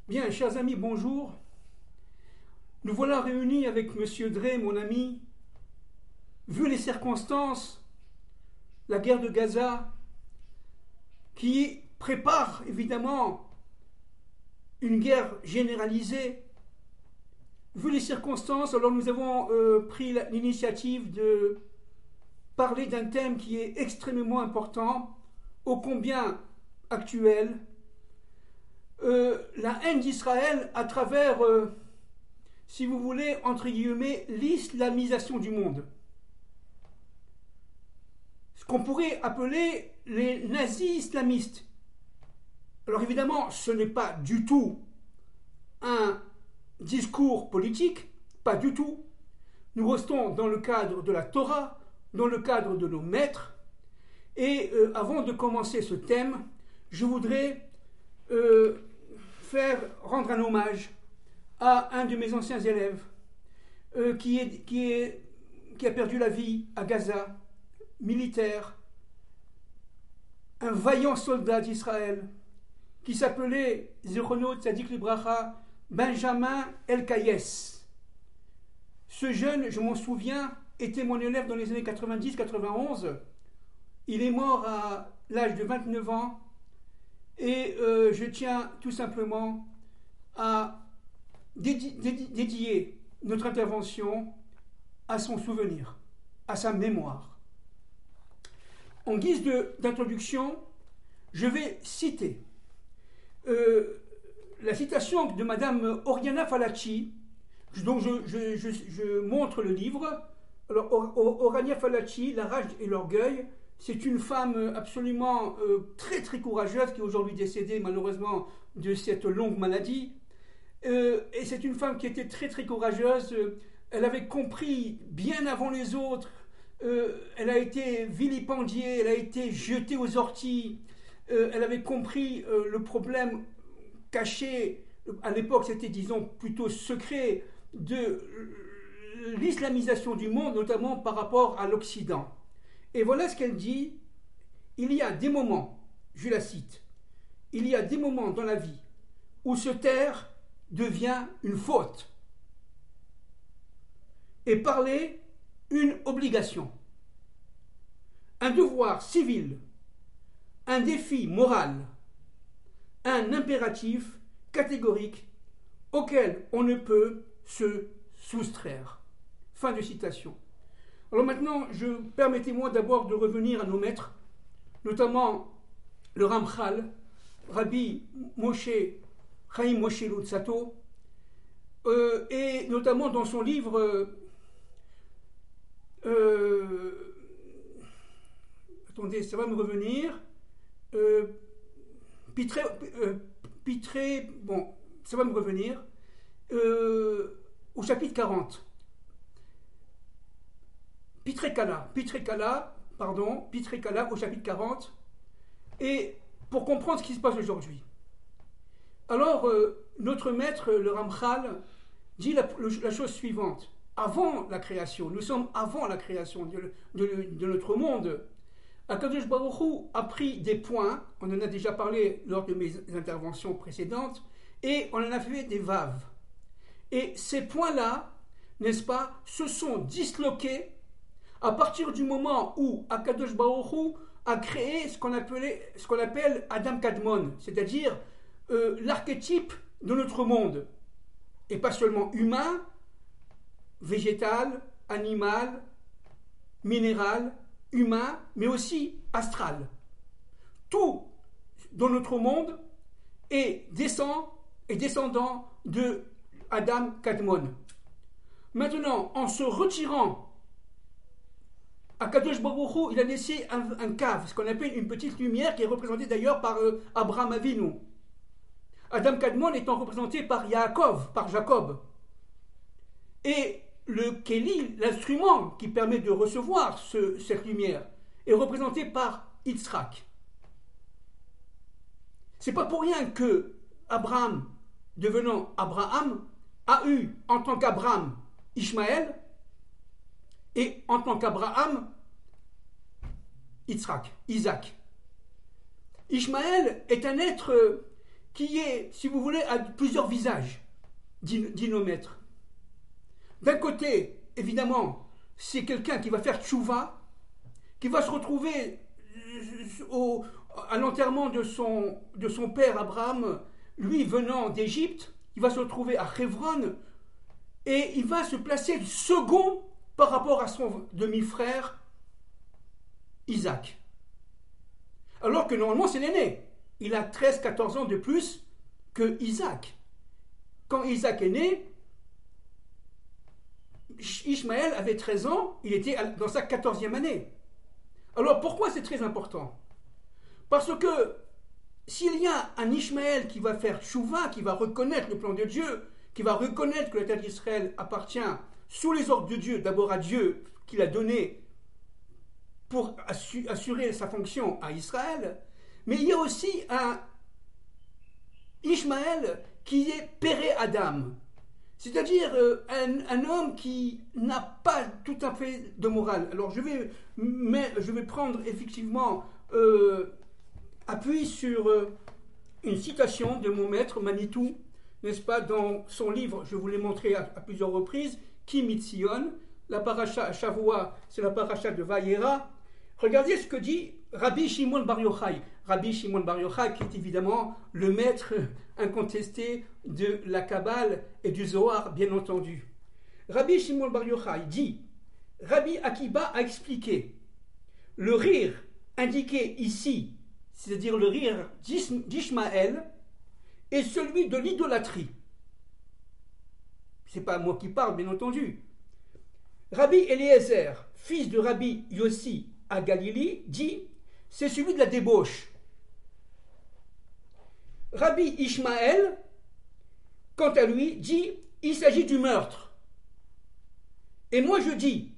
Bien, chers amis, bonjour. Nous voilà réunis avec Monsieur Dre, mon ami. Vu les circonstances, la guerre de Gaza, qui prépare évidemment une guerre généralisée, vu les circonstances, alors nous avons pris l'initiative de parler d'un thème qui est extrêmement important, ô combien actuel, la haine d'Israël à travers, si vous voulez, entre guillemets, l'islamisation du monde. Ce qu'on pourrait appeler les nazis islamistes. Alors évidemment, ce n'est pas du tout un discours politique, pas du tout. Nous restons dans le cadre de la Torah, dans le cadre de nos maîtres. Et avant de commencer ce thème, je voudrais rendre un hommage à un de mes anciens élèves qui a perdu la vie à Gaza, militaire, un vaillant soldat d'Israël qui s'appelait Zichrono Tzadik Libracha Benjamin El-Kayes. Ce jeune, je m'en souviens, était mon élève dans les années 90-91. Il est mort à l'âge de 29 ans et je tiens tout simplement à dédier notre intervention à son souvenir, à sa mémoire. En guise d'introduction, je vais citer la citation de Madame Oriana Fallaci, dont je montre le livre. Alors, Oriana Fallaci, La rage et l'orgueil, c'est une femme absolument très très courageuse qui est aujourd'hui décédée malheureusement de cette longue maladie. Et c'est une femme qui était très très courageuse. Elle avait compris bien avant les autres. Elle a été vilipendiée, elle a été jetée aux orties. Elle avait compris le problème caché, à l'époque c'était disons plutôt secret, de l'islamisation du monde, notamment par rapport à l'Occident. Et voilà ce qu'elle dit: il y a des moments, je la cite, il y a des moments dans la vie où se taire devient une faute et parler une obligation, un devoir civil, un défi moral, un impératif catégorique auquel on ne peut se soustraire. Fin de citation. Alors maintenant, permettez-moi d'abord de revenir à nos maîtres, notamment le Ramchal, Rabbi Moshe Chaim Moshe Luzzatto, et notamment dans son livre attendez, ça va me revenir, bon, ça va me revenir, au chapitre 40. Pitre Kala au chapitre 40, et pour comprendre ce qui se passe aujourd'hui. Alors, notre maître, le Ramchal, dit la chose suivante. Avant la création, nous sommes avant la création de notre monde. Akadosh Baruch Hu a pris des points, on en a déjà parlé lors de mes interventions précédentes, et on en a fait des vaves. Et ces points-là, n'est-ce pas, se sont disloqués à partir du moment où Akadosh Baruch Hu a créé ce qu'on appelle Adam Kadmon, c'est-à-dire l'archétype de notre monde, et pas seulement humain, végétal, animal, minéral, humain, mais aussi astral. Tout dans notre monde est descendant de Adam Kadmon. Maintenant, en se retirant, Akadosh Baruch Hu, il a laissé un cave, ce qu'on appelle une petite lumière, qui est représentée d'ailleurs par Abraham Avinu. Adam Kadmon étant représenté par Yaakov, par Jacob. Et le Kéli, l'instrument qui permet de recevoir cette lumière, est représenté par Yitzhak. C'est pas pour rien que Abraham, devenant Abraham, a eu en tant qu'Abraham Ishmaël, et en tant qu'Abraham Isaac. Ishmaël est un être qui est, si vous voulez, à plusieurs visages, dit nos maîtres. D'un côté, évidemment, c'est quelqu'un qui va faire tchouva, qui va se retrouver à l'enterrement de son père Abraham, lui venant d'Égypte, il va se retrouver à Hebron, et il va se placer second par rapport à son demi-frère Isaac. Alors que normalement c'est l'aîné. Il a 13-14 ans de plus que Isaac. Quand Isaac est né, Ishmaël avait 13 ans, il était dans sa 14e année. Alors pourquoi c'est très important? Parce que s'il y a un Ishmaël qui va faire tchouva, qui va reconnaître le plan de Dieu, qui va reconnaître que la terre d'Israël appartient sous les ordres de Dieu, d'abord à Dieu qu'il a donné pour assurer sa fonction à Israël, mais il y a aussi un Ishmaël qui est Péré Adam, c'est-à-dire un homme qui n'a pas tout à fait de morale. Alors je vais prendre effectivement appui sur une citation de mon maître Manitou, n'est-ce pas, dans son livre, je vous l'ai montré à plusieurs reprises, Ki Mitzion, la paracha à Shavua, c'est la paracha de Vayera. Regardez ce que dit Rabbi Shimon Bar Yochai. Rabbi Shimon Bar Yochai, qui est évidemment le maître incontesté de la Kabbale et du Zohar, bien entendu. Rabbi Shimon Bar Yochai dit, Rabbi Akiba a expliqué, le rire indiqué ici, c'est-à-dire le rire d'Ishmaël, est celui de l'idolâtrie. C'est pas moi qui parle, bien entendu. Rabbi Eliezer, fils de Rabbi Yossi à Galilée, dit, c'est celui de la débauche. Rabbi Ishmaël, quant à lui, dit, il s'agit du meurtre. Et moi je dis,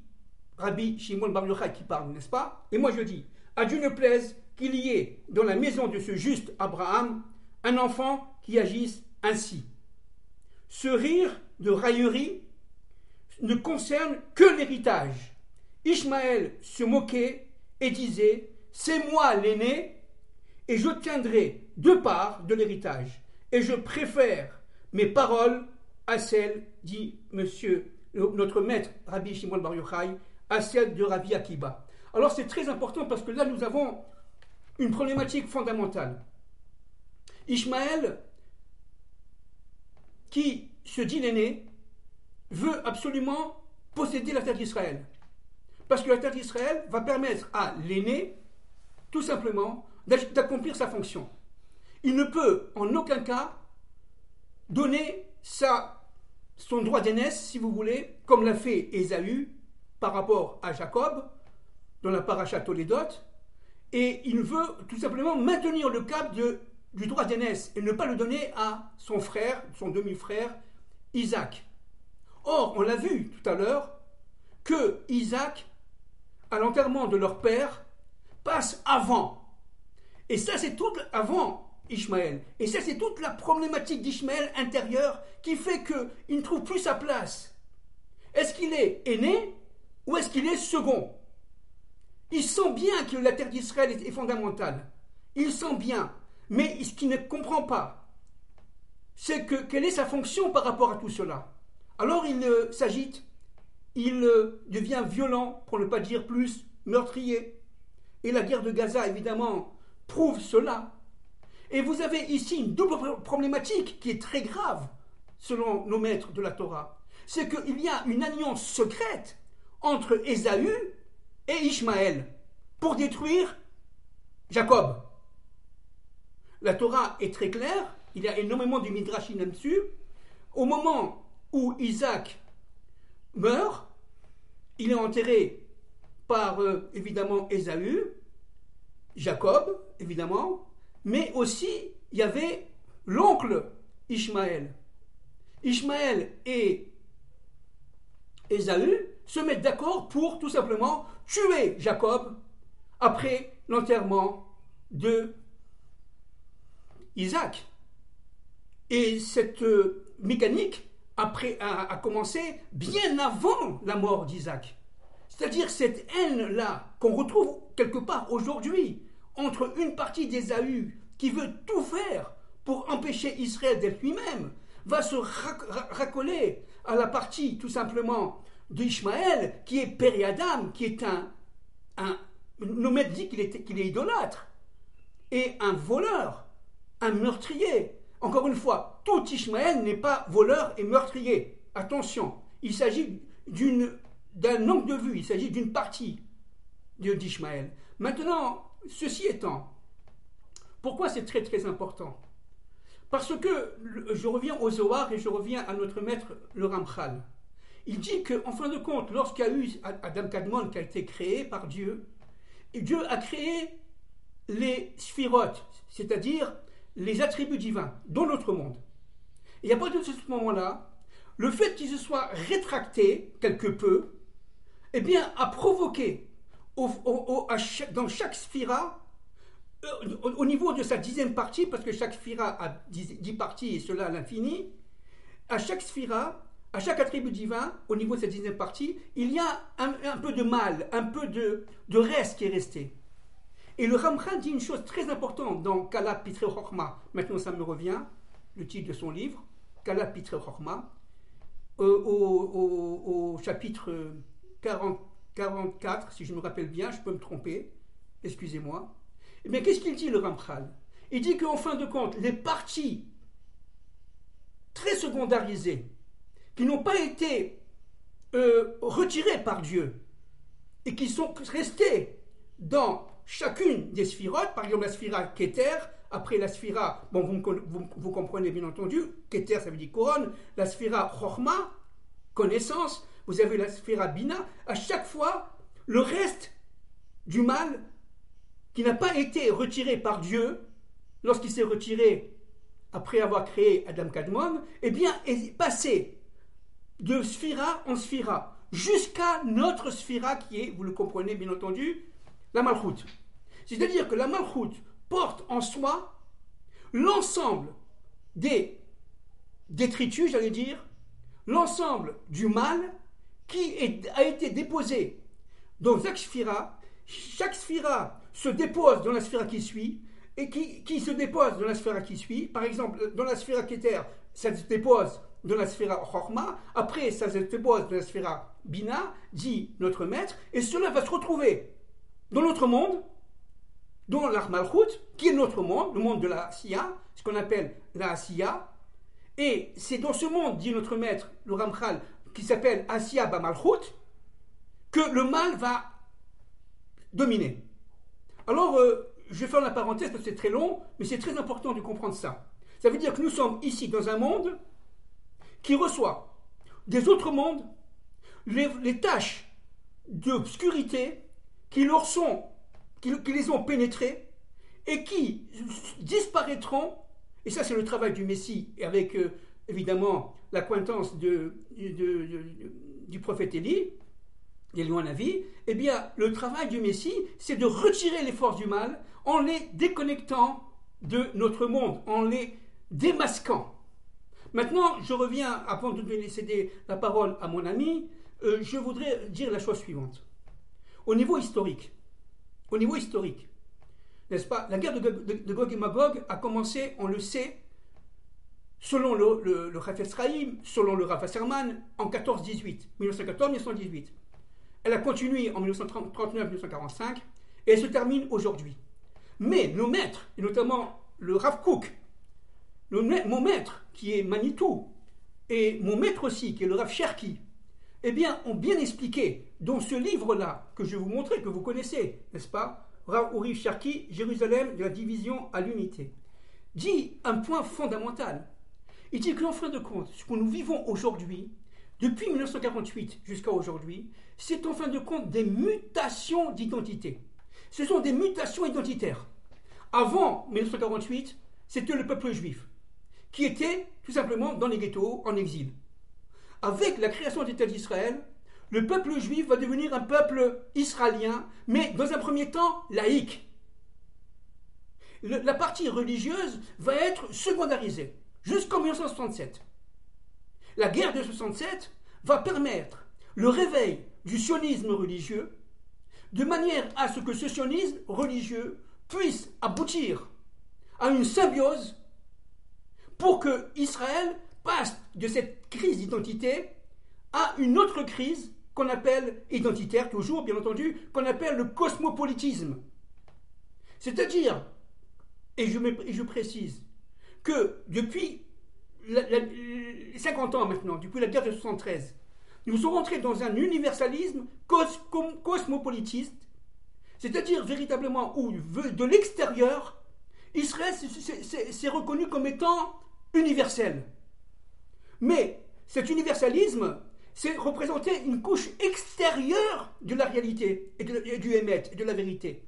Rabbi Shimon Bar Yochai qui parle, n'est-ce pas? Et moi je dis, à Dieu ne plaise qu'il y ait dans la maison de ce juste Abraham un enfant qui agisse ainsi. Ce rire de raillerie ne concerne que l'héritage. Ishmaël se moquait et disait, c'est moi l'aîné et je tiendrai 2 parts de l'héritage. Et je préfère mes paroles à celles, dit notre maître Rabbi Shimon Bar Yochai, à celles de Rabbi Akiba. Alors c'est très important parce que là nous avons une problématique fondamentale. Ishmaël, qui se dit l'aîné, veut absolument posséder la terre d'Israël. Parce que la terre d'Israël va permettre à l'aîné, tout simplement, d'accomplir sa fonction. Il ne peut en aucun cas donner son droit d'aînesse, si vous voulez, comme l'a fait Ésaü par rapport à Jacob, dans la paracha Toledot, et il veut tout simplement maintenir le cap du droit d'aînesse et ne pas le donner à son frère, son demi-frère, Isaac. Or, on l'a vu tout à l'heure, que Isaac, à l'enterrement de leur père, passe avant. Et ça, c'est tout avant Ishmaël. Et ça, c'est toute la problématique d'Ishmaël intérieure qui fait qu'il ne trouve plus sa place. Est-ce qu'il est aîné ou est-ce qu'il est second? Il sent bien que la terre d'Israël est fondamentale. Il sent bien. Mais ce qu'il ne comprend pas, c'est quelle est sa fonction par rapport à tout cela. Alors il s'agite, il devient violent, pour ne pas dire plus, meurtrier. Et la guerre de Gaza, évidemment, prouve cela. Et vous avez ici une double problématique qui est très grave, selon nos maîtres de la Torah. C'est qu'il y a une alliance secrète entre Ésaü et Ishmaël pour détruire Jacob. La Torah est très claire, il y a énormément de midrashim là-dessus. Au moment où Isaac meurt, il est enterré par évidemment Ésaü, Jacob évidemment, mais aussi il y avait l'oncle Ishmaël. Ishmaël et Ésaü se mettent d'accord pour tout simplement tuer Jacob après l'enterrement de Isaac. Et cette mécanique a commencé bien avant la mort d'Isaac. C'est-à-dire cette haine-là qu'on retrouve quelque part aujourd'hui entre une partie d'Ésaü qui veut tout faire pour empêcher Israël d'être lui-même, va se raccoler à la partie tout simplement d'Ishmaël, qui est Péri-Adam, qui est nos maîtres disent qu'il est idolâtre, et un voleur, un meurtrier. Encore une fois, tout Ishmaël n'est pas voleur et meurtrier. Attention, il s'agit d'un angle de vue, il s'agit d'une partie d'Ishmaël. Maintenant, ceci étant, pourquoi c'est très très important? Parce que je reviens au Zohar et je reviens à notre maître le Ramchal. Il dit qu'en fin de compte, lorsqu'il y a eu Adam Kadmon qui a été créé par Dieu, Dieu a créé les sphirotes, c'est-à-dire les attributs divins dans notre monde. Et à partir de ce moment-là, le fait qu'il se soit rétracté quelque peu, eh bien, a provoqué dans chaque sphira, au niveau de sa 10e partie, parce que chaque sphira a 10 parties et cela à l'infini, à chaque sphira, à chaque attribut divin, au niveau de sa 10e partie, il y a un peu de mal, un peu de reste qui est resté. Et le Ramchal dit une chose très importante dans Kala Pitrei Chochma. Maintenant, ça me revient, le titre de son livre, Kala Pitrei Chochma, au chapitre 44, si je me rappelle bien, je peux me tromper, excusez-moi. Eh bien, qu'est-ce qu'il dit, le Ramchal? Il dit qu'en fin de compte, les parties très secondarisées, qui n'ont pas été retirées par Dieu, et qui sont restées dans chacune des sphirotes, par exemple la sphira Keter, après la sphira, bon, vous comprenez bien entendu, Keter ça veut dire couronne, la sphira Chochma, connaissance, vous avez la sphira Bina, à chaque fois, le reste du mal qui n'a pas été retiré par Dieu, lorsqu'il s'est retiré après avoir créé Adam Kadmon, eh bien, est passé de sphira en sphira, jusqu'à notre sphira qui est, vous le comprenez bien entendu, la Malchut. C'est-à-dire que la Malchut porte en soi l'ensemble des détritus, j'allais dire, l'ensemble du mal a été déposé dans chaque sphira. Chaque sphira se dépose dans la sphira qui suit, et qui se dépose dans la sphira qui suit. Par exemple, dans la sphira Keter, ça se dépose dans la sphira Chochma, après ça se dépose dans la sphira Bina, dit notre maître, et cela va se retrouver dans notre monde, dans l'Ar Malchut, qui est notre monde, le monde de la Asiya, ce qu'on appelle la Asiya, et c'est dans ce monde, dit notre maître, le Ramchal, qui s'appelle Asiya Ba Malchut, que le mal va dominer. Alors, je vais faire la parenthèse parce que c'est très long, mais c'est très important de comprendre ça. Ça veut dire que nous sommes ici dans un monde qui reçoit des autres mondes les tâches d'obscurité qui les ont pénétrées et qui disparaîtront, et ça c'est le travail du Messie, et avec évidemment l'acquaintance du prophète Élie, Élie Hanavi, eh bien le travail du Messie c'est de retirer les forces du mal en les déconnectant de notre monde, en les démasquant. Maintenant, je reviens, avant de donner céder la parole à mon ami, je voudrais dire la chose suivante. Au niveau historique, n'est-ce pas, la guerre de Gog et Magog a commencé, on le sait, selon le Rav Efraim, selon le Rav Wasserman, en 1914-1918. Elle a continué en 1939-1945 et elle se termine aujourd'hui. Mais nos maîtres, et notamment le Rav Kook, mon maître qui est Manitou, et mon maître aussi qui est le Rav Cherki, eh bien, ont bien expliqué dans ce livre-là que je vais vous montrer, que vous connaissez, n'est-ce pas, Rav Uri Cherki, Jérusalem de la division à l'unité, dit un point fondamental. Il dit qu'en fin de compte, ce que nous vivons aujourd'hui, depuis 1948 jusqu'à aujourd'hui, c'est en fin de compte des mutations d'identité. Ce sont des mutations identitaires. Avant 1948, c'était le peuple juif, qui était tout simplement dans les ghettos, en exil. Avec la création de l'État d'Israël, le peuple juif va devenir un peuple israélien, mais dans un premier temps laïque. La partie religieuse va être secondarisée, jusqu'en 1967. La guerre de 67 va permettre le réveil du sionisme religieux, de manière à ce que ce sionisme religieux puisse aboutir à une symbiose pour que Israël passe de cette crise d'identité à une autre crise qu'on appelle identitaire, toujours bien entendu, qu'on appelle le cosmopolitisme. C'est-à-dire, et je précise, que depuis 50 ans maintenant, depuis la guerre de 73, nous sommes entrés dans un universalisme cosmopolitiste, c'est-à-dire véritablement où de l'extérieur, Israël s'est reconnu comme étant universel. Mais cet universalisme, c'est représenter une couche extérieure de la réalité et du Hémet et de la vérité.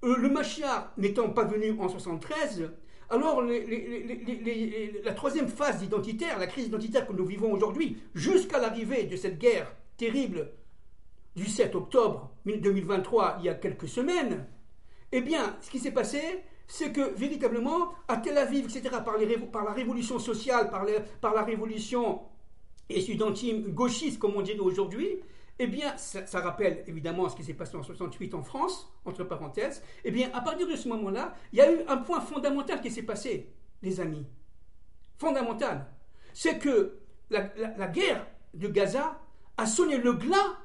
Le Mashiach n'étant pas venu en 73, alors la troisième phase identitaire, la crise identitaire que nous vivons aujourd'hui, jusqu'à l'arrivée de cette guerre terrible du 7 octobre 2023, il y a quelques semaines, eh bien, ce qui s'est passé, c'est que véritablement, à Tel Aviv, etc., par la révolution sociale, par la révolution estudiantine gauchiste, comme on dirait aujourd'hui, eh bien, ça rappelle évidemment ce qui s'est passé en 68 en France, entre parenthèses. Eh bien, à partir de ce moment-là, il y a eu un point fondamental qui s'est passé, les amis. Fondamental. C'est que la guerre de Gaza a sonné le glas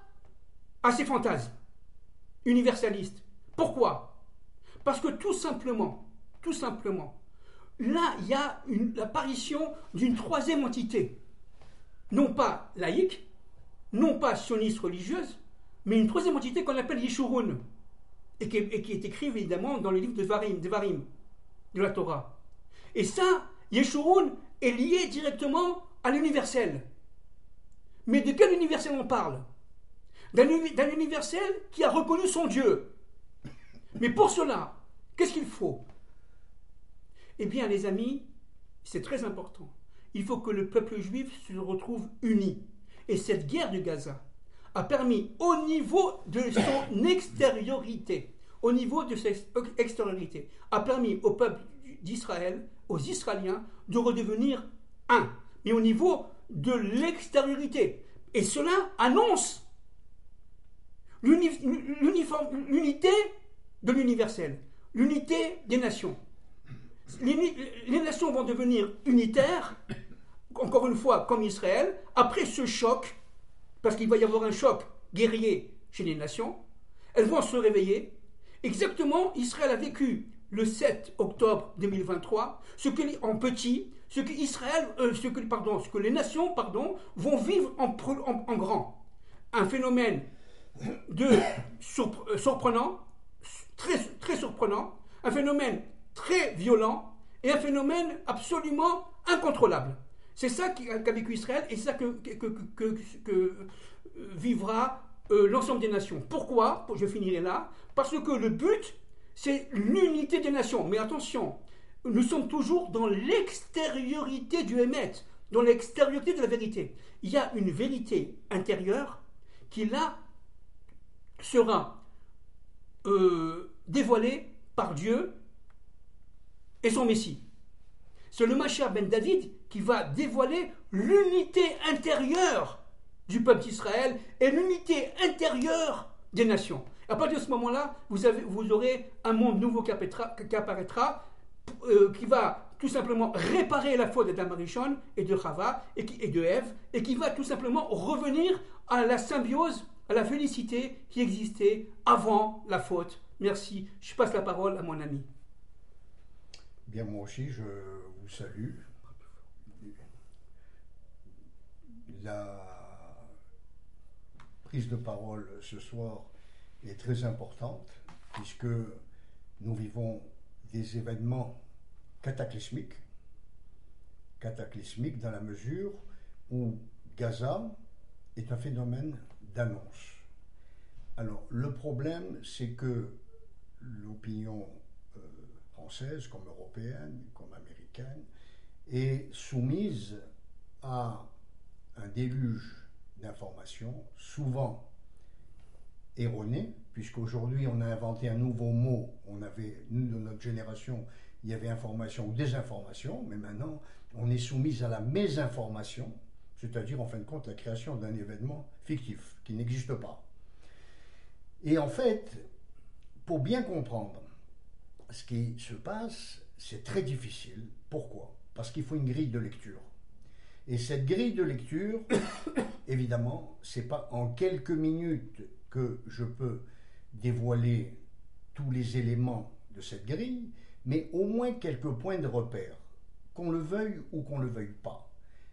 à ces fantasmes universalistes. Pourquoi ? Parce que tout simplement, là, il y a l'apparition d'une troisième entité. Non pas laïque, non pas sioniste religieuse, mais une troisième entité qu'on appelle Yeshurun, et qui est écrite évidemment dans les livres de Devarim, de la Torah. Et ça, Yeshurun est lié directement à l'universel. Mais de quel universel on parle ? D'un universel qui a reconnu son Dieu. Mais pour cela, qu'est-ce qu'il faut ? Eh bien, les amis, c'est très important. Il faut que le peuple juif se retrouve uni. Et cette guerre de Gaza a permis, au niveau de son extériorité, a permis au peuple d'Israël, aux Israéliens, de redevenir un. Mais au niveau de l'extériorité. Et cela annonce l'unité de l'universel, l'unité des nations. Les nations vont devenir unitaires, encore une fois, comme Israël, après ce choc, parce qu'il va y avoir un choc guerrier chez les nations, elles vont se réveiller. Exactement, Israël a vécu le 7 octobre 2023, ce que les nations vont vivre en grand. Un phénomène surprenant, très surprenant, un phénomène très violent et un phénomène absolument incontrôlable. C'est ça qu'a vécu Israël et c'est ça que vivra l'ensemble des nations. Pourquoi ? Je finirai là. Parce que le but, c'est l'unité des nations. Mais attention, nous sommes toujours dans l'extériorité du Hémet, dans l'extériorité de la vérité. Il y a une vérité intérieure qui là sera dévoilée par Dieu et son Messie. C'est le Mashiach ben David qui va dévoiler l'unité intérieure du peuple d'Israël et l'unité intérieure des nations. À partir de ce moment-là, vous aurez un monde nouveau qui apparaîtra, qui va tout simplement réparer la faute d'Adam Arishon et de Chava et de Ève, et qui va tout simplement revenir à la symbiose, à la félicité qui existait avant la faute. Merci. Je passe la parole à mon ami. Bien, moi aussi, je vous salue. La prise de parole ce soir est très importante puisque nous vivons des événements cataclysmiques dans la mesure où Gaza est un phénomène d'annonce. Alors, le problème, c'est que l'opinion française, comme européenne, comme américaine, est soumise à un déluge d'informations, souvent erronées, puisqu'aujourd'hui on a inventé un nouveau mot. Nous, de notre génération, il y avait information ou désinformation, mais maintenant on est soumis à la mésinformation, c'est-à-dire en fin de compte la création d'un événement fictif qui n'existe pas. Et en fait, pour bien comprendre ce qui se passe, c'est très difficile. Pourquoi ? parce qu'il faut une grille de lecture. Et cette grille de lecture, évidemment, c'est pas en quelques minutes que je peux dévoiler tous les éléments de cette grille, mais au moins quelques points de repère, qu'on le veuille ou qu'on ne le veuille pas.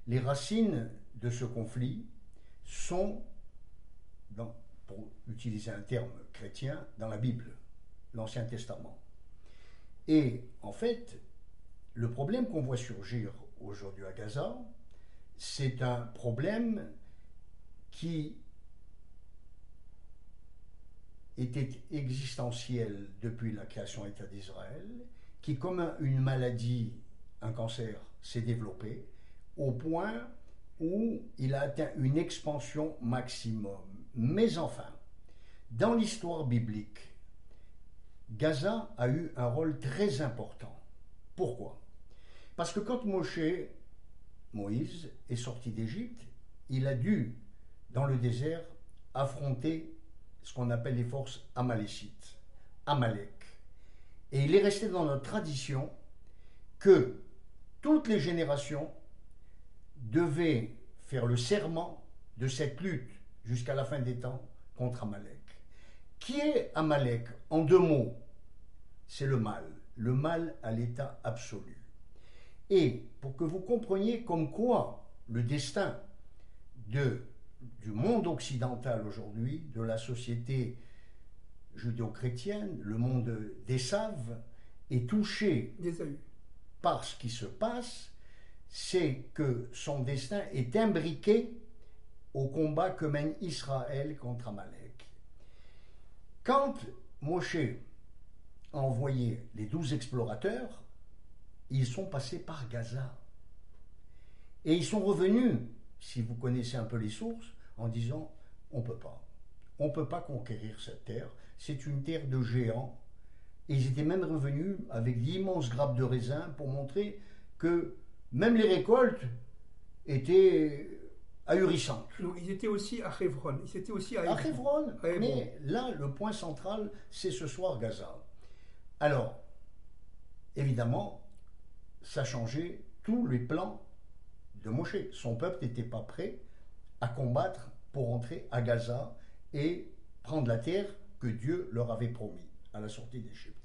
Les racines de ce conflit sont, pour utiliser un terme chrétien, dans la Bible, l'Ancien Testament. Et en fait, le problème qu'on voit surgir aujourd'hui à Gaza, c'est un problème qui était existentiel depuis la création de l'État d'Israël, qui, comme une maladie, un cancer, s'est développé au point où il a atteint une expansion maximum. Mais enfin, dans l'histoire biblique, Gaza a eu un très important. Pourquoi? Parce que quand Moïse, est sorti d'Égypte, il a dû, dans le désert, affronter ce qu'on appelle les forces amalécites, Amalek. Et il est resté dans notre tradition que toutes les générations devaient faire le serment de cette lutte jusqu'à la fin des temps contre Amalek. Qui est Amalek? En deux mots, c'est le mal à l'état absolu. Et pour que vous compreniez comme quoi le destin du monde occidental aujourd'hui, de la société judéo-chrétienne, le monde d'Ésav, est touché par ce qui se passe, c'est que son destin est imbriqué au combat que mène Israël contre Amalek. Quand Moshe a envoyé les 12 explorateurs, ils sont passés par Gaza. Et ils sont revenus, si vous connaissez un peu les sources, en disant on ne peut pas. On ne peut pas conquérir cette terre. C'est une terre de géants. Et ils étaient même revenus avec d'immenses grappes de raisin pour montrer que même les récoltes étaient ahurissantes. Non, ils étaient aussi à Hebron. Ils étaient aussi à Hebron. Mais là, le point central, c'est ce soir Gaza. Alors, évidemment, ça changeait tous les plans de Moshe. Son peuple n'était pas prêt à combattre pour entrer à Gaza et prendre la terre que Dieu leur avait promis à la sortie d'Égypte.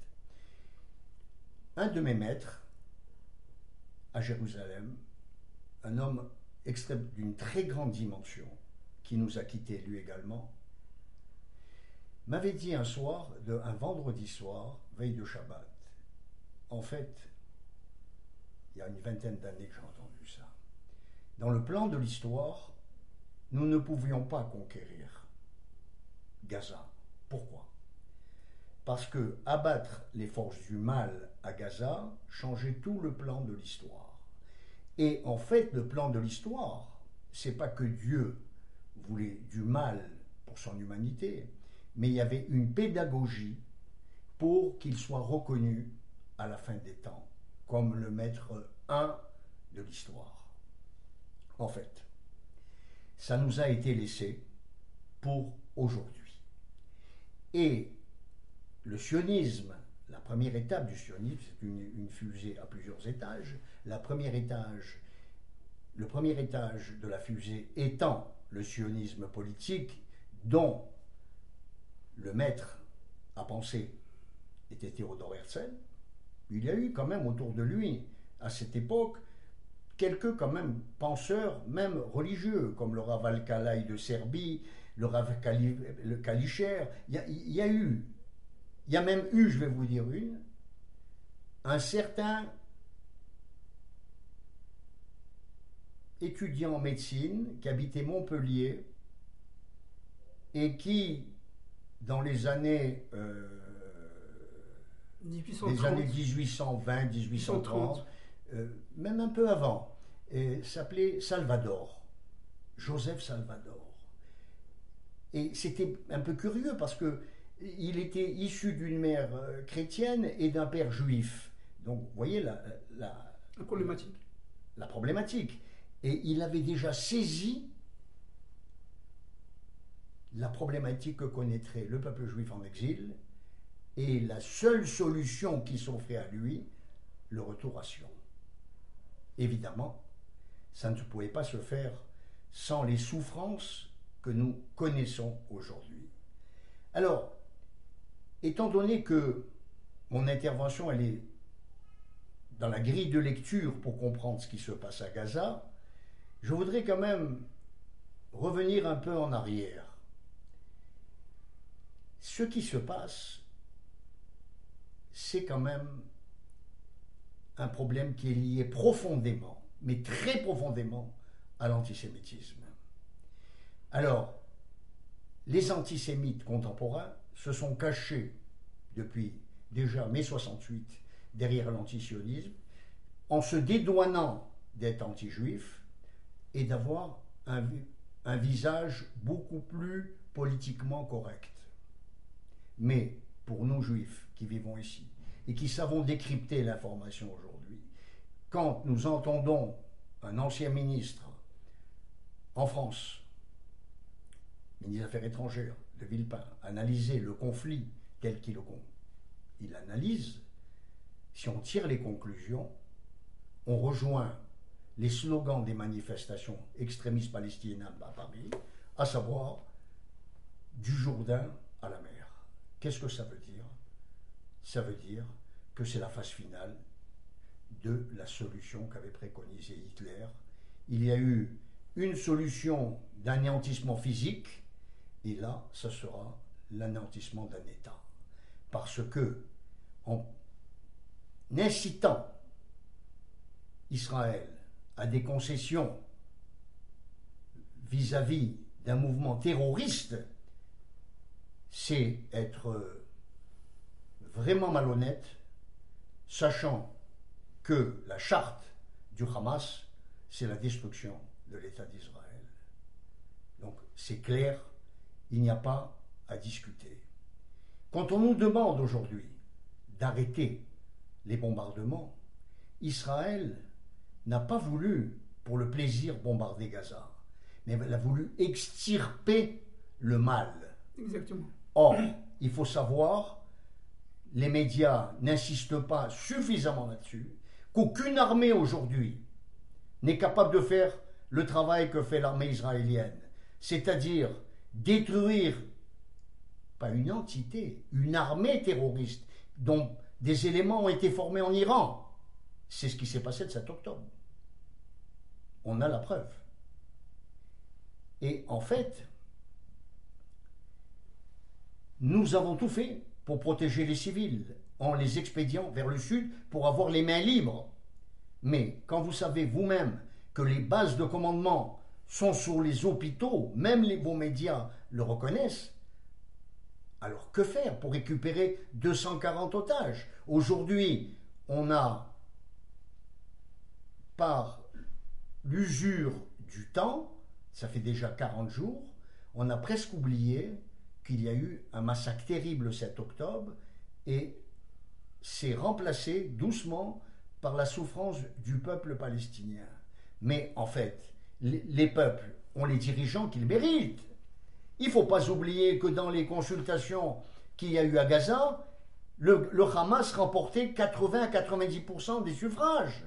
Un de mes maîtres à Jérusalem, un homme d'une très grande dimension, qui nous a quittés lui également, m'avait dit un soir, un vendredi soir, veille de Shabbat, en fait, il y a une vingtaine d'années que j'ai entendu ça. Dans le plan de l'histoire, nous ne pouvions pas conquérir Gaza. Pourquoi? Parce que abattre les forces du mal à Gaza changeait tout le plan de l'histoire. Et en fait, le plan de l'histoire, c'est pas que Dieu voulait du mal pour son humanité, mais il y avait une pédagogie pour qu'il soit reconnu à la fin des temps comme le maître un de l'histoire. En fait, ça nous a été laissé pour aujourd'hui. Et le sionisme, la première étape du sionisme, c'est une fusée à plusieurs étages. Le premier étage de la fusée étant le sionisme politique, dont le maître à penser était Théodore Herzl. Il y a eu quand même autour de lui, à cette époque, quelques quand même penseurs, même religieux, comme le Rav Alkalai de Serbie, le Rav Kalicher. Il y a même eu, je vais vous dire un certain étudiant en médecine qui habitait Montpellier et qui, dans les années 1820, 1830, même un peu avant, s'appelait Salvador, Joseph Salvador. Et c'était un peu curieux parce que il était issu d'une mère chrétienne et d'un père juif. Donc, vous voyez la problématique. La problématique. Et il avait déjà saisi la problématique que connaîtrait le peuple juif en exil et la seule solution qui s'offrait à lui, le retour à Sion. évidemment, ça ne pouvait pas se faire sans les souffrances que nous connaissons aujourd'hui. Alors, étant donné que mon intervention, elle est dans la grille de lecture pour comprendre ce qui se passe à Gaza, je voudrais quand même revenir un peu en arrière. Ce qui se passe, c'est quand même un problème qui est lié profondément, mais très profondément, à l'antisémitisme. Alors, les antisémites contemporains se sont cachés depuis déjà mai 68 derrière l'antisionisme en se dédouanant d'être anti-juifs et d'avoir un visage beaucoup plus politiquement correct. Mais pour nous juifs qui vivons ici et qui savons décrypter l'information aujourd'hui, quand nous entendons un ancien ministre en France, ministre des Affaires étrangères de Villepin, analyser le conflit tel qu'il analyse, si on tire les conclusions, on rejoint les slogans des manifestations extrémistes palestiniennes à Paris, à savoir du Jourdain à la mer. Qu'est-ce que ça veut dire? Ça veut dire que c'est la phase finale de la solution qu'avait préconisée Hitler. Il y a eu une solution d'anéantissement physique, et là, ce sera l'anéantissement d'un État. Parce que, en incitant Israël à des concessions vis-à-vis d'un mouvement terroriste, c'est être vraiment malhonnête, sachant que la charte du Hamas, c'est la destruction de l'État d'Israël. Donc c'est clair, il n'y a pas à discuter. Quand on nous demande aujourd'hui d'arrêter les bombardements, Israël n'a pas voulu, pour le plaisir, bombarder Gaza, mais elle a voulu extirper le mal. Exactement. Or, il faut savoir, les médias n'insistent pas suffisamment là-dessus, qu'aucune armée aujourd'hui n'est capable de faire le travail que fait l'armée israélienne, c'est-à-dire détruire, pas une entité, une armée terroriste dont des éléments ont été formés en Iran. C'est ce qui s'est passé le 7 octobre. On a la preuve. Et en fait, nous avons tout fait pour protéger les civils, en les expédiant vers le sud pour avoir les mains libres. Mais quand vous savez vous-même que les bases de commandement sont sur les hôpitaux, même vos médias le reconnaissent, alors que faire pour récupérer 240 otages? Aujourd'hui, on a, par l'usure du temps, ça fait déjà 40 jours, on a presque oublié qu'il y a eu un massacre terrible le 7 octobre et c'est remplacé doucement par la souffrance du peuple palestinien. Mais en fait, les peuples ont les dirigeants qu'ils méritent. Il ne faut pas oublier que dans les consultations qu'il y a eu à Gaza, le Hamas remportait 80 à 90% des suffrages.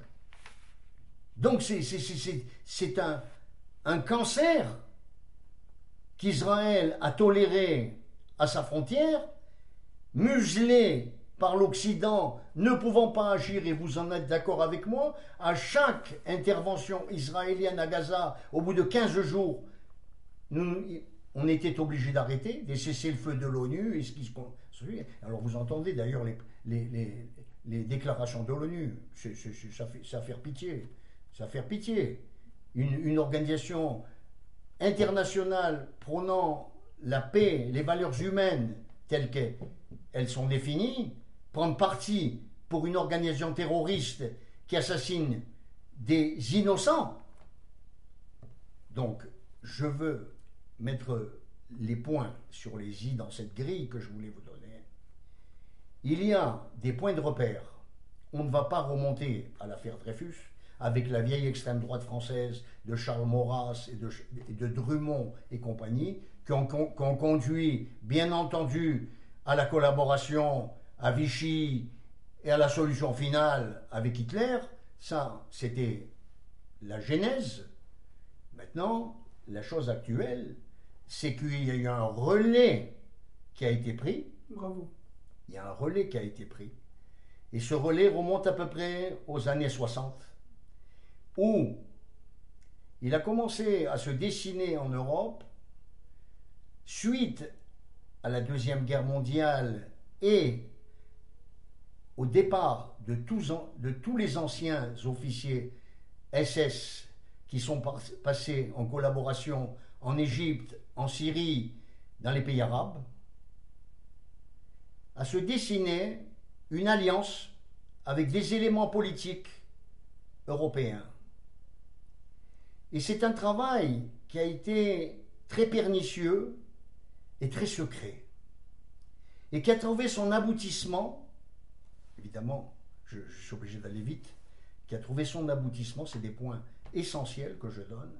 Donc c'est un cancer qu'Israël a toléré à sa frontière, muselé par l'Occident, ne pouvant pas agir, et vous en êtes d'accord avec moi, à chaque intervention israélienne à Gaza, au bout de 15 jours, on était obligé d'arrêter, des cessez-le-feu de l'ONU, et ce qui se construit. Alors vous entendez d'ailleurs les déclarations de l'ONU, ça fait pitié, ça fait pitié. Une organisation internationale prônant la paix, les valeurs humaines telles qu'elles sont définies, prendre parti pour une organisation terroriste qui assassine des innocents. Donc, je veux mettre les points sur les i dans cette grille que je voulais vous donner. Il y a des points de repère. On ne va pas remonter à l'affaire Dreyfus, avec la vieille extrême droite française de Charles Maurras et de Drummond et compagnie, qui ont conduit, bien entendu, à la collaboration à Vichy et à la solution finale avec Hitler. Ça, c'était la genèse. Maintenant, la chose actuelle, c'est qu'il y a eu un relais qui a été pris. Bravo. Il y a un relais qui a été pris. Et ce relais remonte à peu près aux années 60, où il a commencé à se dessiner en Europe suite à la Deuxième Guerre mondiale et au départ de tous les anciens officiers SS qui sont passés en collaboration en Égypte, en Syrie, dans les pays arabes, à se dessiner une alliance avec des éléments politiques européens. Et c'est un travail qui a été très pernicieux et très secret, et qui a trouvé son aboutissement, évidemment, je suis obligé d'aller vite, qui a trouvé son aboutissement, c'est des points essentiels que je donne,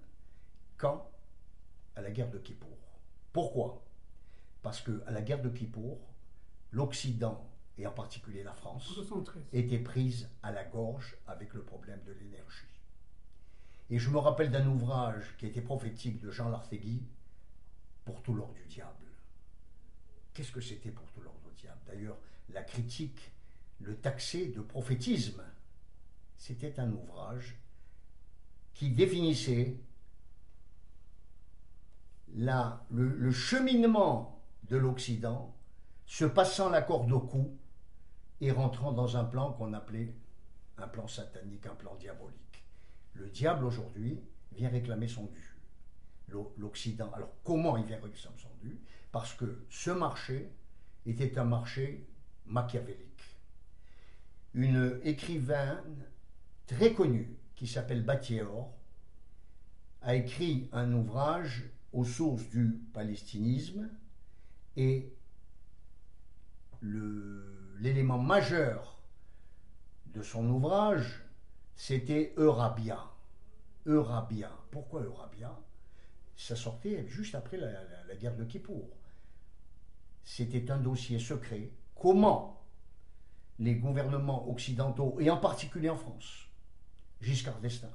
quand à la guerre de Kippour. Pourquoi? Parce qu'à la guerre de Kippour, l'Occident, et en particulier la France, 73. était prise à la gorge avec le problème de l'énergie. Et je me rappelle d'un ouvrage qui était prophétique de Jean Lartegui, Pour tout l'or du diable. Qu'est-ce que c'était pour tout l'or du diable? D'ailleurs, la critique le taxait de prophétisme. C'était un ouvrage qui définissait le cheminement de l'Occident, se passant la corde au cou et rentrant dans un plan qu'on appelait un plan satanique, un plan diabolique. Le diable aujourd'hui vient réclamer son dû. L'Occident, alors comment il vient réclamer son dû? Parce que ce marché était un marché machiavélique. Une écrivaine très connue qui s'appelle Battiéor a écrit un ouvrage aux sources du palestinisme, et l'élément majeur de son ouvrage, c'était Eurabia. Eurabia. Pourquoi Eurabia? Ça sortait juste après la guerre de Kippour. C'était un dossier secret. Comment les gouvernements occidentaux, et en particulier en France, Giscard d'Estaing,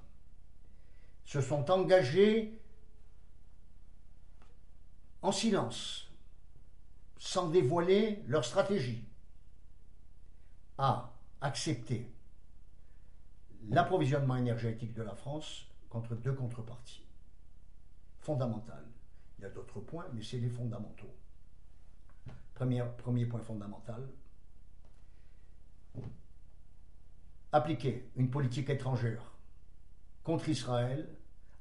se sont engagés en silence, sans dévoiler leur stratégie, à accepter l'approvisionnement énergétique de la France contre deux contreparties fondamentales. Il y a d'autres points, mais c'est les fondamentaux. Premier point fondamental, appliquer une politique étrangère contre Israël,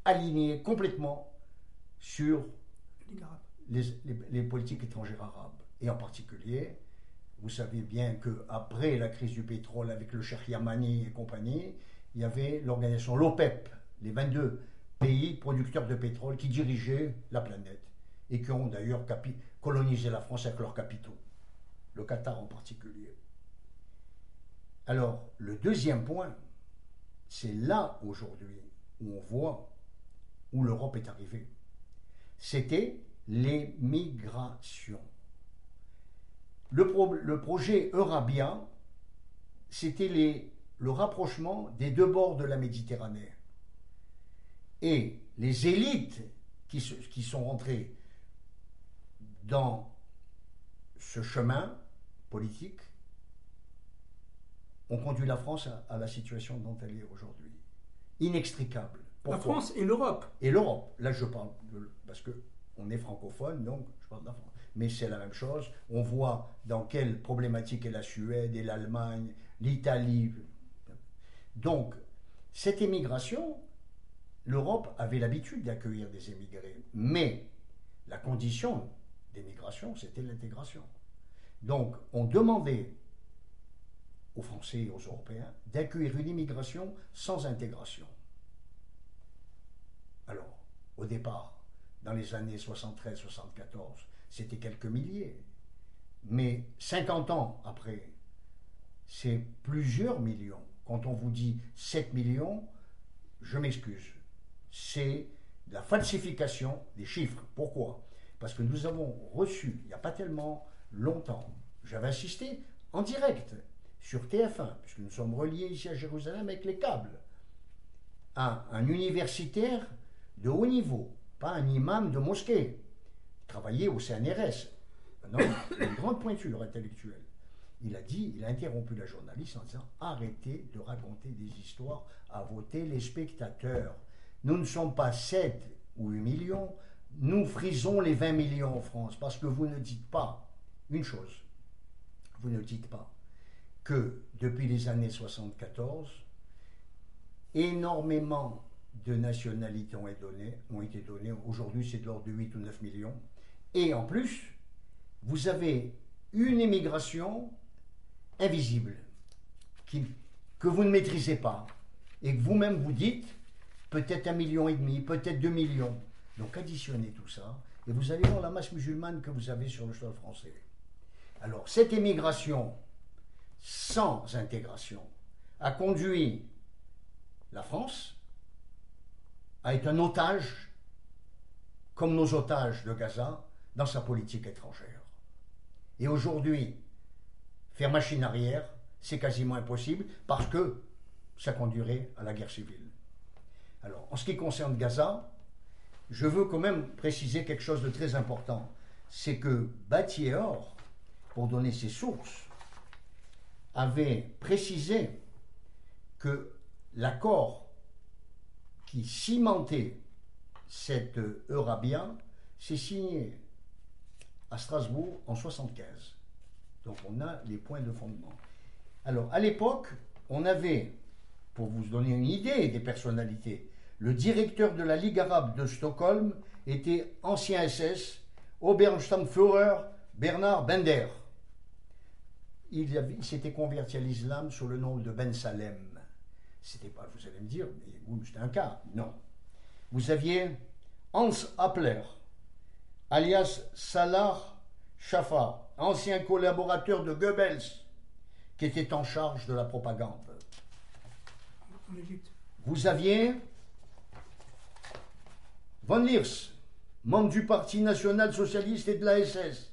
alignée complètement sur les politiques étrangères arabes. Et en particulier, vous savez bien qu'après la crise du pétrole avec le Cheikh Yamani et compagnie, il y avait l'organisation l'OPEP, les 22 pays producteurs de pétrole qui dirigeaient la planète et qui ont d'ailleurs colonisé la France avec leurs capitaux, le Qatar en particulier. Alors, le deuxième point, c'est là aujourd'hui où on voit où l'Europe est arrivée. C'était l'émigration. Le projet Eurabia, c'était le rapprochement des deux bords de la Méditerranée. Et les élites qui sont rentrées dans ce chemin politique ont conduit la France à la situation dont elle est aujourd'hui. Inextricable. Pourquoi? La France et l'Europe. Et l'Europe. Là, je parle parce qu'on est francophone, donc je parle de la France. Mais c'est la même chose. On voit dans quelle problématique est la Suède et l'Allemagne, l'Italie. Donc, cette émigration, l'Europe avait l'habitude d'accueillir des émigrés. Mais la condition d'émigration, c'était l'intégration. Donc, on demandait aux Français et aux Européens d'accueillir une immigration sans intégration. Alors, au départ, dans les années 73-74, c'était quelques milliers. Mais 50 ans après, c'est plusieurs millions. Quand on vous dit 7 millions, je m'excuse. C'est la falsification des chiffres. Pourquoi? Parce que nous avons reçu, il n'y a pas tellement longtemps, j'avais assisté en direct sur TF1, puisque nous sommes reliés ici à Jérusalem avec les câbles, un universitaire de haut niveau, pas un imam de mosquée. Il travaillait au CNRS. Non, une grande pointure intellectuelle. Il a interrompu la journaliste en disant: arrêtez de raconter des histoires à vos téléspectateurs. Nous ne sommes pas 7 ou 8 millions, nous frisons les 20 millions en France, parce que vous ne dites pas une chose. Vous ne dites pas que depuis les années 74, énormément de nationalités ont été données. Aujourd'hui, c'est de l'ordre de 8 ou 9 millions. Et en plus, vous avez une immigration invisible que vous ne maîtrisez pas et que vous-même vous dites peut-être 1,5 million, peut-être 2 millions. Donc additionnez tout ça et vous allez voir la masse musulmane que vous avez sur le sol français. Alors cette immigration sans intégration a conduit la France à être un otage, comme nos otages de Gaza, dans sa politique étrangère. Et aujourd'hui, faire machine arrière, c'est quasiment impossible parce que ça conduirait à la guerre civile. Alors, en ce qui concerne Gaza, je veux quand même préciser quelque chose de très important. C'est que Battier-Or, pour donner ses sources, avait précisé que l'accord qui cimentait cette Eurabia s'est signé à Strasbourg en 1975. Donc on a les points de fondement. Alors à l'époque, on avait, pour vous donner une idée des personnalités, le directeur de la Ligue arabe de Stockholm était ancien SS, Obersturmführer Bernard Bender. Il s'était converti à l'islam sous le nom de Ben Salem. C'était pas, vous allez me dire, mais oui, c'était un cas. Non. Vous aviez Hans Appler, alias Salah Schaffer, ancien collaborateur de Goebbels, qui était en charge de la propagande. En Égypte. Vous aviez von Liers, membre du Parti national socialiste et de la SS,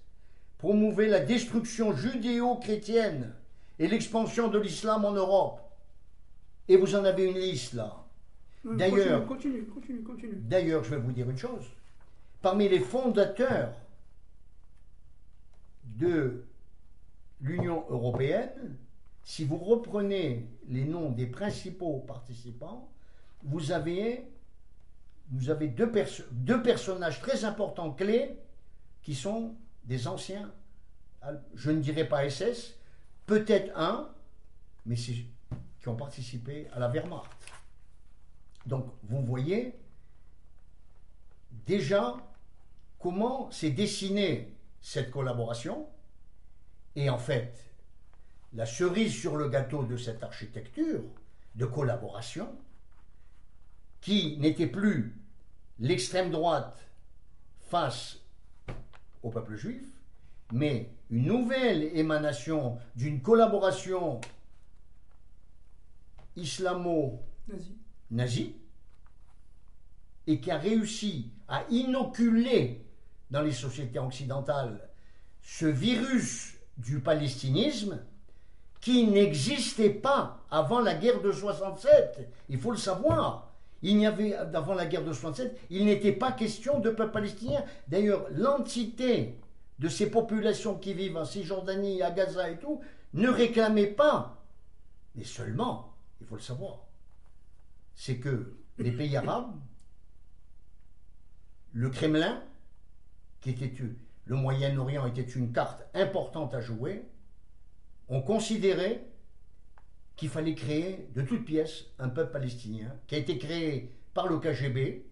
promouvait la destruction judéo-chrétienne et l'expansion de l'islam en Europe. Et vous en avez une liste là. D'ailleurs, Continue. D'ailleurs, je vais vous dire une chose. Parmi les fondateurs de l'Union européenne, si vous reprenez les noms des principaux participants, vous avez deux personnages très importants, clés, qui sont des anciens, je ne dirais pas SS, peut-être un, mais qui ont participé à la Wehrmacht. Donc, vous voyez déjà comment s'est dessinée cette collaboration. Et en fait, la cerise sur le gâteau de cette architecture de collaboration, qui n'était plus l'extrême droite face au peuple juif, mais une nouvelle émanation d'une collaboration islamo-nazie, et qui a réussi à inoculer dans les sociétés occidentales ce virus du palestinisme qui n'existait pas avant la guerre de 67. Il faut le savoir. Avant la guerre de 67, il n'était pas question de peuple palestinien. D'ailleurs, l'entité de ces populations qui vivent en Cisjordanie, à Gaza et tout, ne réclamait pas. Mais seulement, il faut le savoir, c'est que les pays arabes, le Kremlin, le Moyen-Orient était une carte importante à jouer, ont considéré qu'il fallait créer de toutes pièces un peuple palestinien qui a été créé par le KGB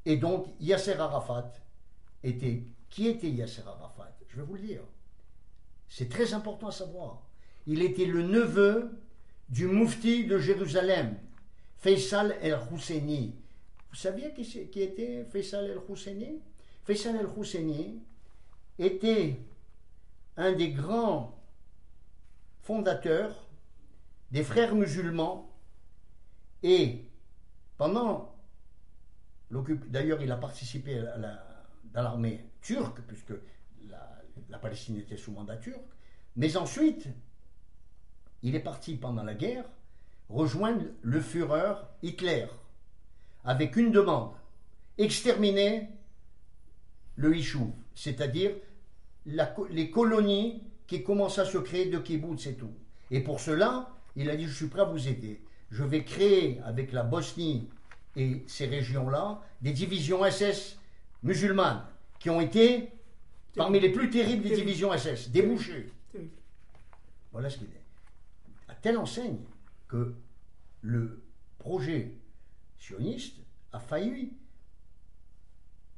et donc Yasser Arafat qui était Yasser Arafat? Je vais vous le dire. C'est très important à savoir. Il était le neveu du moufti de Jérusalem, Faisal el-Husseini. Vous saviez qui était Faisal el-Husseini? Faisal el-Husseini était un des grands fondateurs des frères musulmans et d'ailleurs il a participé dans l'armée turque puisque la Palestine était sous mandat turc, mais ensuite il est parti pendant la guerre rejoindre le Führer Hitler avec une demande, exterminer le Yishuv, c'est-à-dire les colonies qui commencent à se créer de kibbutz et tout. Et pour cela, il a dit, je suis prêt à vous aider. Je vais créer avec la Bosnie et ces régions-là des divisions SS musulmanes qui ont été parmi les plus terribles des divisions SS, débouchées. Voilà ce qu'il est. À telle enseigne que le projet sioniste a failli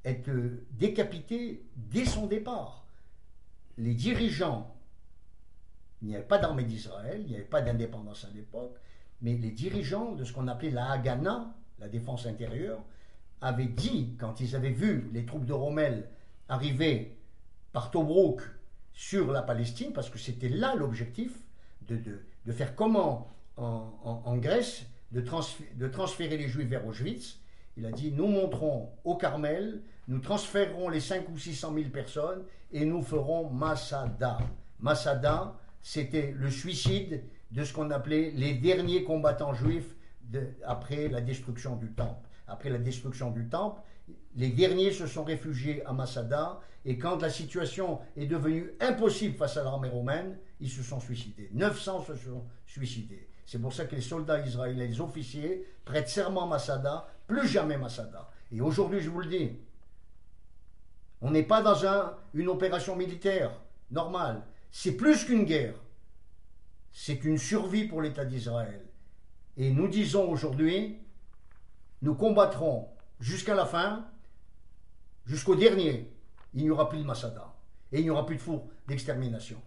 être décapité dès son départ. Les dirigeants, il n'y avait pas d'armée d'Israël, il n'y avait pas d'indépendance à l'époque, mais les dirigeants de ce qu'on appelait la Haganah, la défense intérieure, avaient dit, quand ils avaient vu les troupes de Rommel arriver par Tobrouk sur la Palestine, parce que c'était là l'objectif, de faire comment en Grèce, de transférer les Juifs vers Auschwitz. Il a dit, nous monterons au Carmel, nous transférerons les 500 ou 600 000 personnes et nous ferons Masada. Masada, c'était le suicide de ce qu'on appelait les derniers combattants juifs après la destruction du Temple. Après la destruction du Temple, les derniers se sont réfugiés à Masada et quand la situation est devenue impossible face à l'armée romaine, ils se sont suicidés. 900 se sont suicidés. C'est pour ça que les soldats israéliens, les officiers, prêtent serment à Masada, plus jamais Masada. Et aujourd'hui, je vous le dis, on n'est pas dans une opération militaire normale. C'est plus qu'une guerre. C'est une survie pour l'État d'Israël. Et nous disons aujourd'hui, nous combattrons jusqu'à la fin, jusqu'au dernier. Il n'y aura plus de Masada. Et il n'y aura plus de four d'extermination.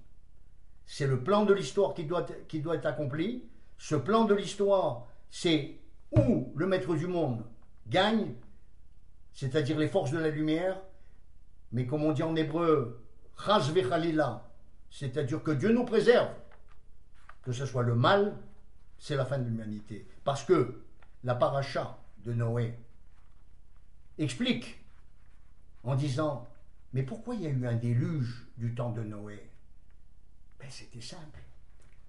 C'est le plan de l'histoire qui doit être accompli. Ce plan de l'histoire, c'est où le maître du monde gagne, c'est-à-dire les forces de la lumière, mais comme on dit en hébreu, chas vechalila, c'est-à-dire que Dieu nous préserve, que ce soit le mal, c'est la fin de l'humanité. Parce que la paracha de Noé explique en disant, mais pourquoi il y a eu un déluge du temps de Noé? Ben, c'était simple.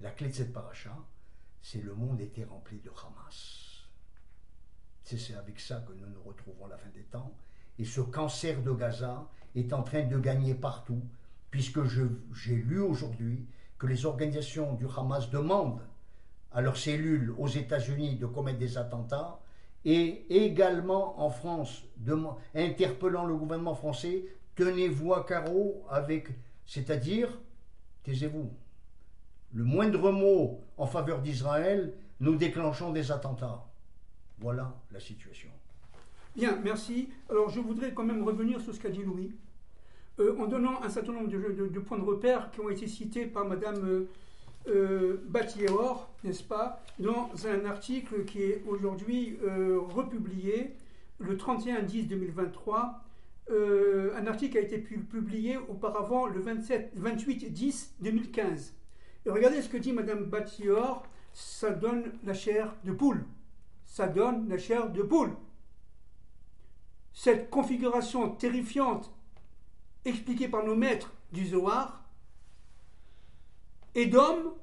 La clé de cette paracha, c'est le monde était rempli de Hamas. C'est avec ça que nous nous retrouvons à la fin des temps. Et ce cancer de Gaza est en train de gagner partout, puisque j'ai lu aujourd'hui que les organisations du Hamas demandent à leurs cellules aux États-Unis de commettre des attentats, et également en France, interpellant le gouvernement français, tenez-vous à carreau avec, c'est-à-dire, taisez-vous. Le moindre mot en faveur d'Israël, nous déclenchons des attentats. Voilà la situation. Bien, merci. Alors je voudrais quand même revenir sur ce qu'a dit Louis, en donnant un certain nombre de points de repère qui ont été cités par Madame Battiéor, n'est-ce pas, dans un article qui est aujourd'hui republié le 31-10-2023, un article qui a été publié auparavant le 28-10-2015. Et regardez ce que dit Madame Battiéor, ça donne la chair de poule. Ça donne la chair de poule. Cette configuration terrifiante expliquée par nos maîtres du Zohar, Édom,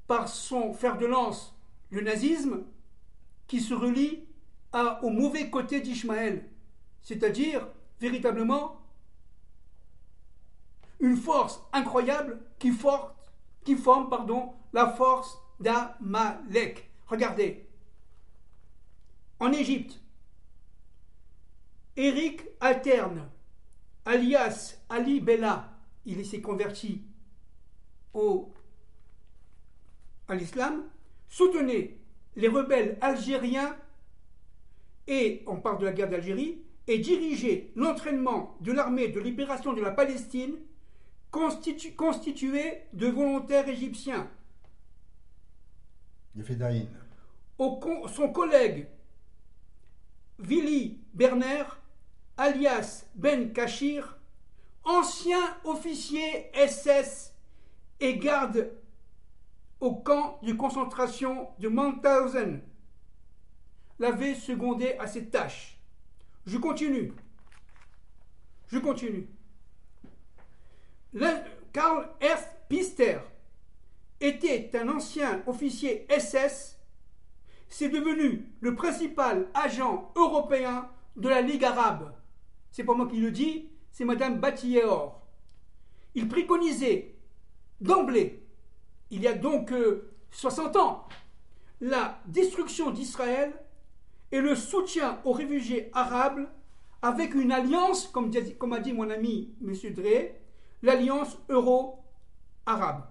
par son fer de lance, le nazisme, qui se relie au mauvais côté d'Ishmaël, c'est-à-dire véritablement une force incroyable qui forme la force d'Amalek. Regardez, en Égypte, Éric Alterne, alias Ali Bella, il s'est converti à l'islam, soutenait les rebelles algériens, et on parle de la guerre d'Algérie, et dirigeait l'entraînement de l'armée de libération de la Palestine constituée de volontaires égyptiens. Les Fédaïn. Son collègue Willy Berner, alias Ben Kachir, ancien officier SS et garde au camp de concentration de Mauthausen, l'avait secondé à cette tâche. Je continue. Karl Ernst Pister, était un ancien officier SS. C'est devenu le principal agent européen de la Ligue arabe. C'est pas moi qui le dis, c'est Madame Batiéor. Il préconisait d'emblée, il y a donc 60 ans, la destruction d'Israël et le soutien aux réfugiés arabes avec une alliance, comme a dit mon ami M. Drey, l'alliance euro-arabe.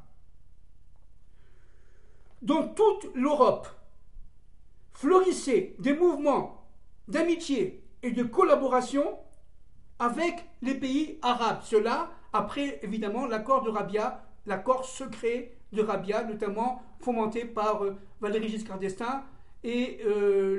Dans toute l'Europe, fleurissaient des mouvements d'amitié et de collaboration avec les pays arabes. Cela après, évidemment, l'accord de Rabia, l'accord secret de Rabia, notamment fomenté par Valéry Giscard d'Estaing et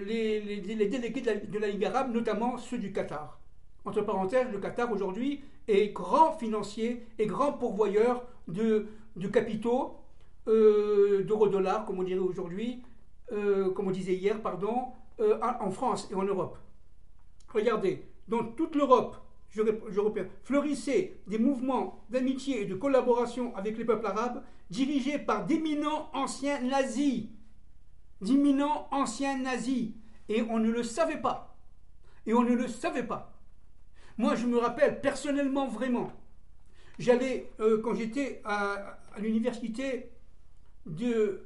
les délégués de la Ligue arabe, notamment ceux du Qatar. Entre parenthèses, le Qatar aujourd'hui est grand financier et grand pourvoyeur de capitaux, d'euro-dollars, comme on dirait aujourd'hui, comme on disait hier, pardon, en France et en Europe. Regardez, dans toute l'Europe, européen, fleurissaient des mouvements d'amitié et de collaboration avec les peuples arabes dirigés par d'éminents anciens nazis. D'éminents anciens nazis. Et on ne le savait pas. Et on ne le savait pas. Moi, je me rappelle personnellement, vraiment, j'allais, quand j'étais à l'université de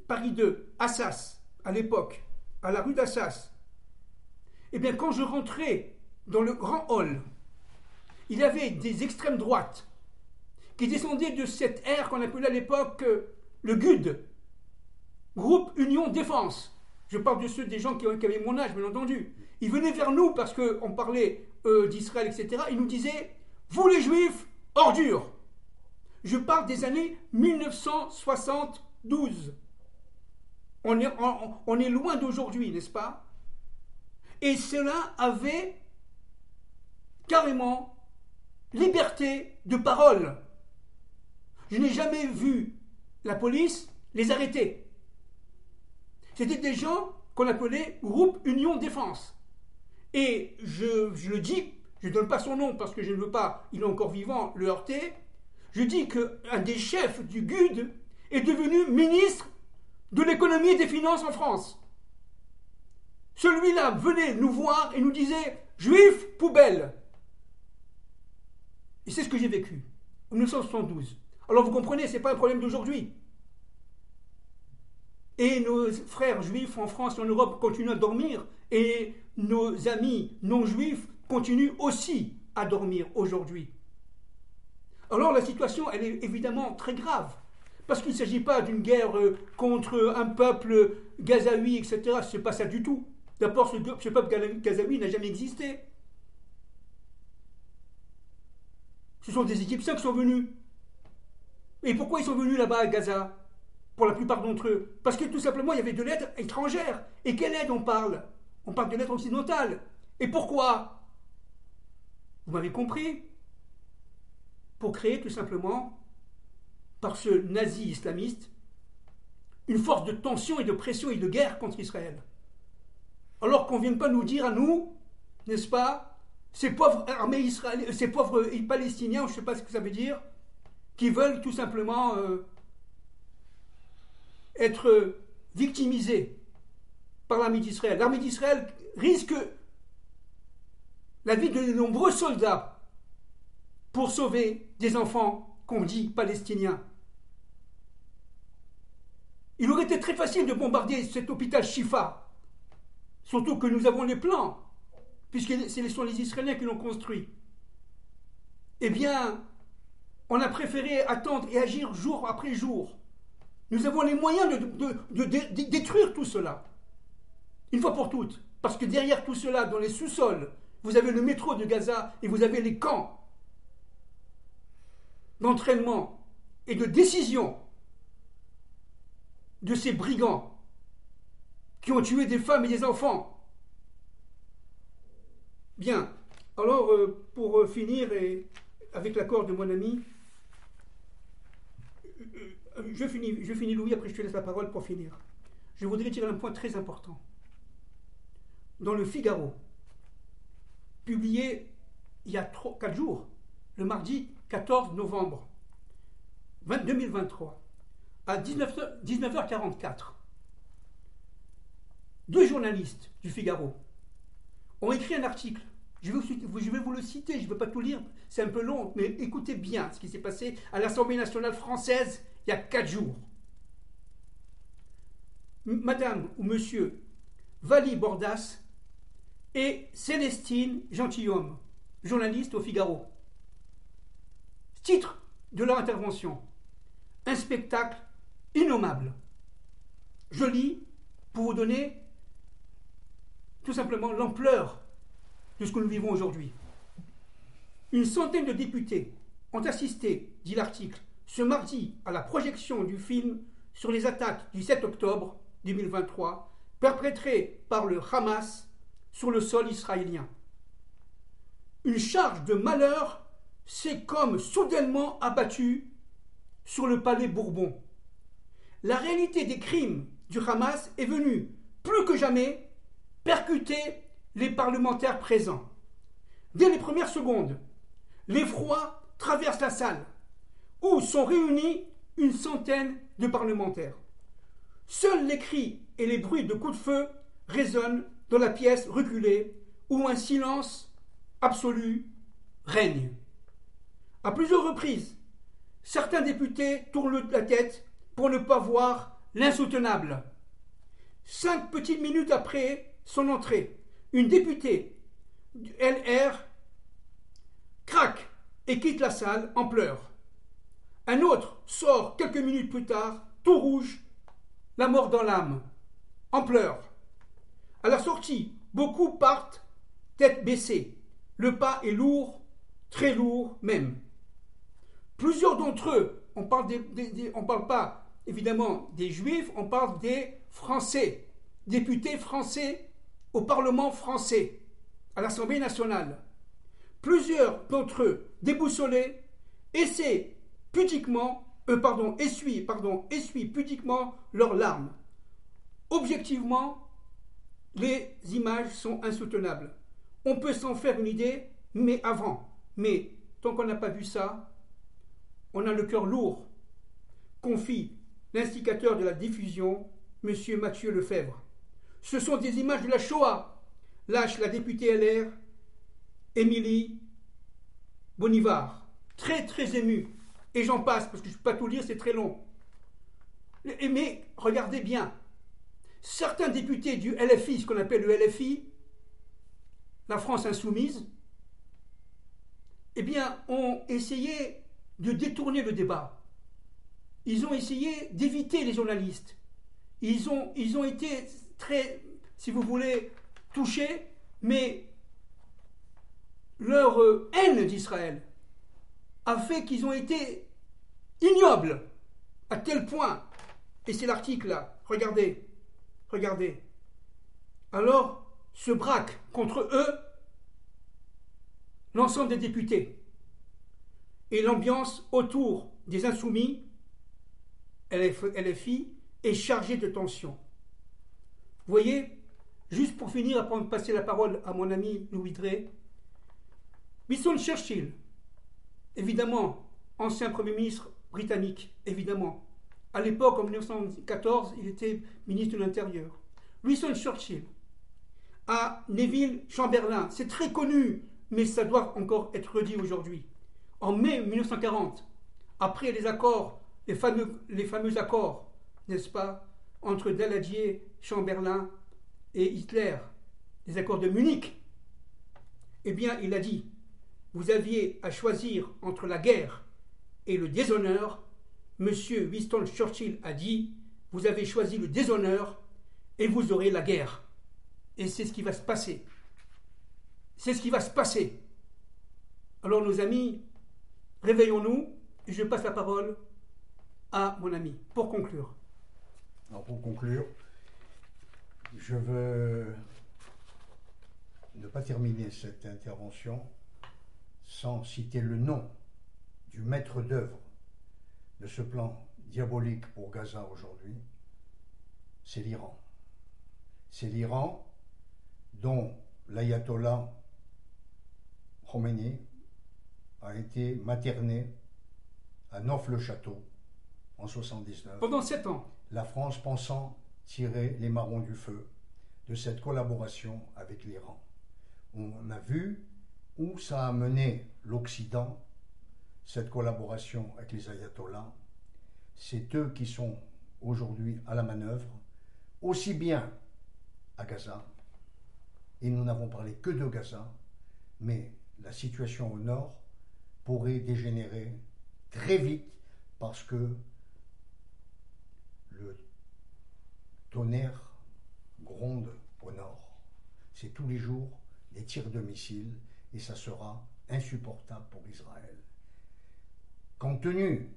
Paris 2, Assas, à l'époque, à la rue d'Assas, et bien quand je rentrais dans le grand hall, il y avait des extrêmes droites qui descendaient de cette ère qu'on appelait à l'époque le GUD, Groupe Union Défense. Je parle de ceux des gens qui avaient mon âge, bien entendu. Ils venaient vers nous parce qu'on parlait d'Israël, etc. Ils nous disaient « Vous les Juifs, ordures !» Je parle des années 1972. On est loin d'aujourd'hui, n'est-ce pas? Et cela avait carrément liberté de parole. Je n'ai jamais vu la police les arrêter. C'était des gens qu'on appelait Groupe Union Défense. Et je le dis, je ne donne pas son nom parce que je ne veux pas, il est encore vivant, le heurter. Je dis qu'un des chefs du GUD est devenu ministre de l'économie et des finances en France. Celui-là venait nous voir et nous disait « Juifs, poubelle !» Et c'est ce que j'ai vécu, en 1972. Alors vous comprenez, ce n'est pas un problème d'aujourd'hui. Et nos frères juifs en France et en Europe continuent à dormir, et nos amis non-juifs continuent aussi à dormir aujourd'hui. Alors la situation, elle est évidemment très grave, parce qu'il ne s'agit pas d'une guerre contre un peuple gazaoui, etc. Ce n'est pas ça du tout. D'abord, ce peuple gazaoui n'a jamais existé. Ce sont des Égyptiens qui sont venus. Et pourquoi ils sont venus là-bas à Gaza? Pour la plupart d'entre eux. Parce que tout simplement, il y avait de l'aide étrangère. Et quelle aide on parle? On parle de l'aide occidentale. Et pourquoi? Vous m'avez compris? Pour créer tout simplement, par ce nazi islamiste, une force de tension et de pression et de guerre contre Israël. Alors qu'on ne vienne pas nous dire à nous, n'est-ce pas, ces pauvres armées israéliennes, ces pauvres palestiniens, je ne sais pas ce que ça veut dire, qui veulent tout simplement être victimisés par l'armée d'Israël. L'armée d'Israël risque la vie de nombreux soldats pour sauver des enfants qu'on dit palestiniens. Il aurait été très facile de bombarder cet hôpital Shifa, surtout que nous avons les plans, puisque ce sont les Israéliens qui l'ont construit. Eh bien, on a préféré attendre et agir jour après jour. Nous avons les moyens de détruire tout cela, une fois pour toutes, parce que derrière tout cela, dans les sous-sols, vous avez le métro de Gaza et vous avez les camps d'entraînement et de décision de ces brigands qui ont tué des femmes et des enfants. Bien, alors pour finir, et avec l'accord de mon ami, je finis Louis, après je te laisse la parole pour finir. Je voudrais dire un point très important. Dans le Figaro, publié il y a 4 jours, le mardi 14 novembre 2023, à 19h44, deux journalistes du Figaro ont écrit un article. Je vais vous le citer, je ne veux pas tout lire, c'est un peu long, mais écoutez bien ce qui s'est passé à l'Assemblée nationale française il y a 4 jours. Madame ou monsieur Vali Bordas et Célestine Gentilhomme, journaliste au Figaro. Titre de leur intervention: un spectacle innommable. Je lis pour vous donner tout simplement l'ampleur de ce que nous vivons aujourd'hui. Une centaine de députés ont assisté, dit l'article, ce mardi à la projection du film sur les attaques du 7 octobre 2023 perpétrées par le Hamas sur le sol israélien. Une charge de malheur s'est comme soudainement abattue sur le palais Bourbon. La réalité des crimes du Hamas est venue, plus que jamais, percuter les parlementaires présents. Dès les premières secondes, l'effroi traverse la salle, où sont réunis une centaine de parlementaires. Seuls les cris et les bruits de coups de feu résonnent dans la pièce reculée, où un silence absolu règne. À plusieurs reprises, certains députés tournent la tête pour ne pas voir l'insoutenable. 5 petites minutes après son entrée, une députée du LR craque et quitte la salle en pleurs. Un autre sort quelques minutes plus tard, tout rouge, la mort dans l'âme, en pleurs. À la sortie, beaucoup partent tête baissée. Le pas est lourd, très lourd même. Plusieurs d'entre eux, on parle pas évidemment des Juifs, on parle des Français, députés français au Parlement français, à l'Assemblée nationale. Plusieurs d'entre eux, déboussolés, essuient pudiquement leurs larmes. Objectivement, les images sont insoutenables. On peut s'en faire une idée, mais tant qu'on n'a pas vu ça, on a le cœur lourd, confie l'instigateur de la diffusion, M. Mathieu Lefebvre. Ce sont des images de la Shoah, lâche la députée LR, Émilie Bonnivard, très très émue. Et j'en passe, parce que je ne peux pas tout lire, c'est très long. Mais regardez bien, certains députés du LFI, ce qu'on appelle le LFI, la France insoumise, ont essayé de détourner le débat. Ils ont essayé d'éviter les journalistes. Ils ont été très, si vous voulez, touchés, mais leur haine d'Israël a fait qu'ils ont été ignobles, à tel point, et c'est l'article là, regardez, alors se braque contre eux l'ensemble des députés, et l'ambiance autour des insoumis, LFI, est chargée de tension. Vous voyez, juste pour finir, avant de passer la parole à mon ami Louis Drey, Winston Churchill, évidemment, ancien Premier ministre britannique, évidemment. À l'époque, en 1914, il était ministre de l'Intérieur. Winston Churchill, à Neville Chamberlain, c'est très connu, mais ça doit encore être redit aujourd'hui. En mai 1940, après les accords, les fameux accords, n'est-ce pas, entre Daladier, Chamberlain et Hitler, les accords de Munich, il a dit: vous aviez à choisir entre la guerre et le déshonneur. Monsieur Winston Churchill a dit: vous avez choisi le déshonneur et vous aurez la guerre. Et c'est ce qui va se passer. C'est ce qui va se passer. Alors, nos amis, réveillons-nous, et je passe la parole à mon ami pour conclure. Alors, pour conclure, je veux ne pas terminer cette intervention sans citer le nom du maître d'œuvre de ce plan diabolique pour Gaza aujourd'hui. C'est l'Iran. C'est l'Iran dont l'ayatollah Khomeini a été materné à Nov-le-Château en 79. Pendant 7 ans. La France pensant tirer les marrons du feu de cette collaboration avec l'Iran. On a vu où ça a mené l'Occident, cette collaboration avec les ayatollahs. C'est eux qui sont aujourd'hui à la manœuvre, aussi bien à Gaza, et nous n'avons parlé que de Gaza, mais la situation au nord pourrait dégénérer très vite parce que le tonnerre gronde au nord. C'est tous les jours des tirs de missiles et ça sera insupportable pour Israël. Compte tenu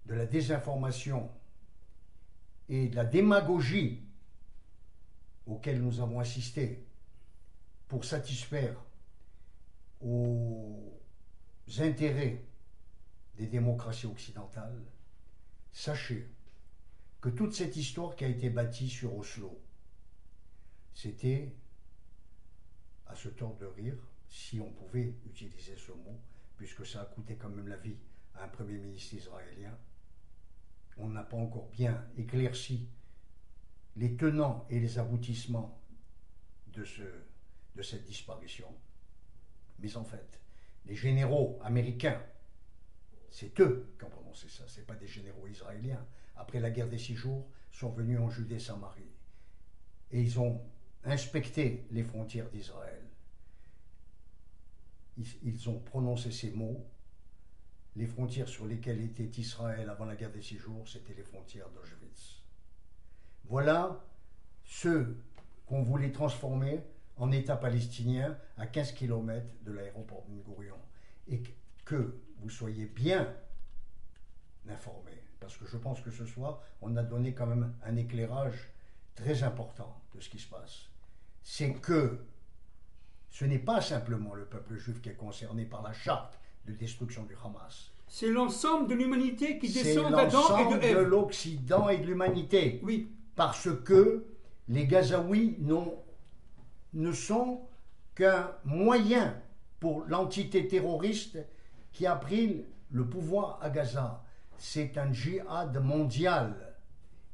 de la désinformation et de la démagogie auxquelles nous avons assisté pour satisfaire aux intérêts des démocraties occidentales, sachez que toute cette histoire qui a été bâtie sur Oslo, c'était, à se tordre de rire, si on pouvait utiliser ce mot, puisque ça a coûté quand même la vie à un Premier ministre israélien. On n'a pas encore bien éclairci les tenants et les aboutissements de cette disparition. Mais en fait, les généraux américains, c'est eux qui ont prononcé ça, ce n'est pas des généraux israéliens. Après la guerre des 6 jours, sont venus en Judée-Samarie. Et ils ont inspecté les frontières d'Israël. Ils ont prononcé ces mots. Les frontières sur lesquelles était Israël avant la guerre des 6 jours, c'était les frontières d'Auschwitz. Voilà ceux qu'on voulait transformer en État palestinien à 15 km de l'aéroport de Ben Gourion. Et que vous soyez bien informés, parce que je pense que ce soir, on a donné quand même un éclairage très important de ce qui se passe. C'est que ce n'est pas simplement le peuple juif qui est concerné par la charte de destruction du Hamas. C'est l'ensemble de l'humanité qui descend d'Adam et de C'est l'ensemble Ève. de l'Occident et de l'humanité. Oui. Parce que les Gazaouis ne sont qu'un moyen pour l'entité terroriste qui a pris le pouvoir à Gaza. C'est un djihad mondial.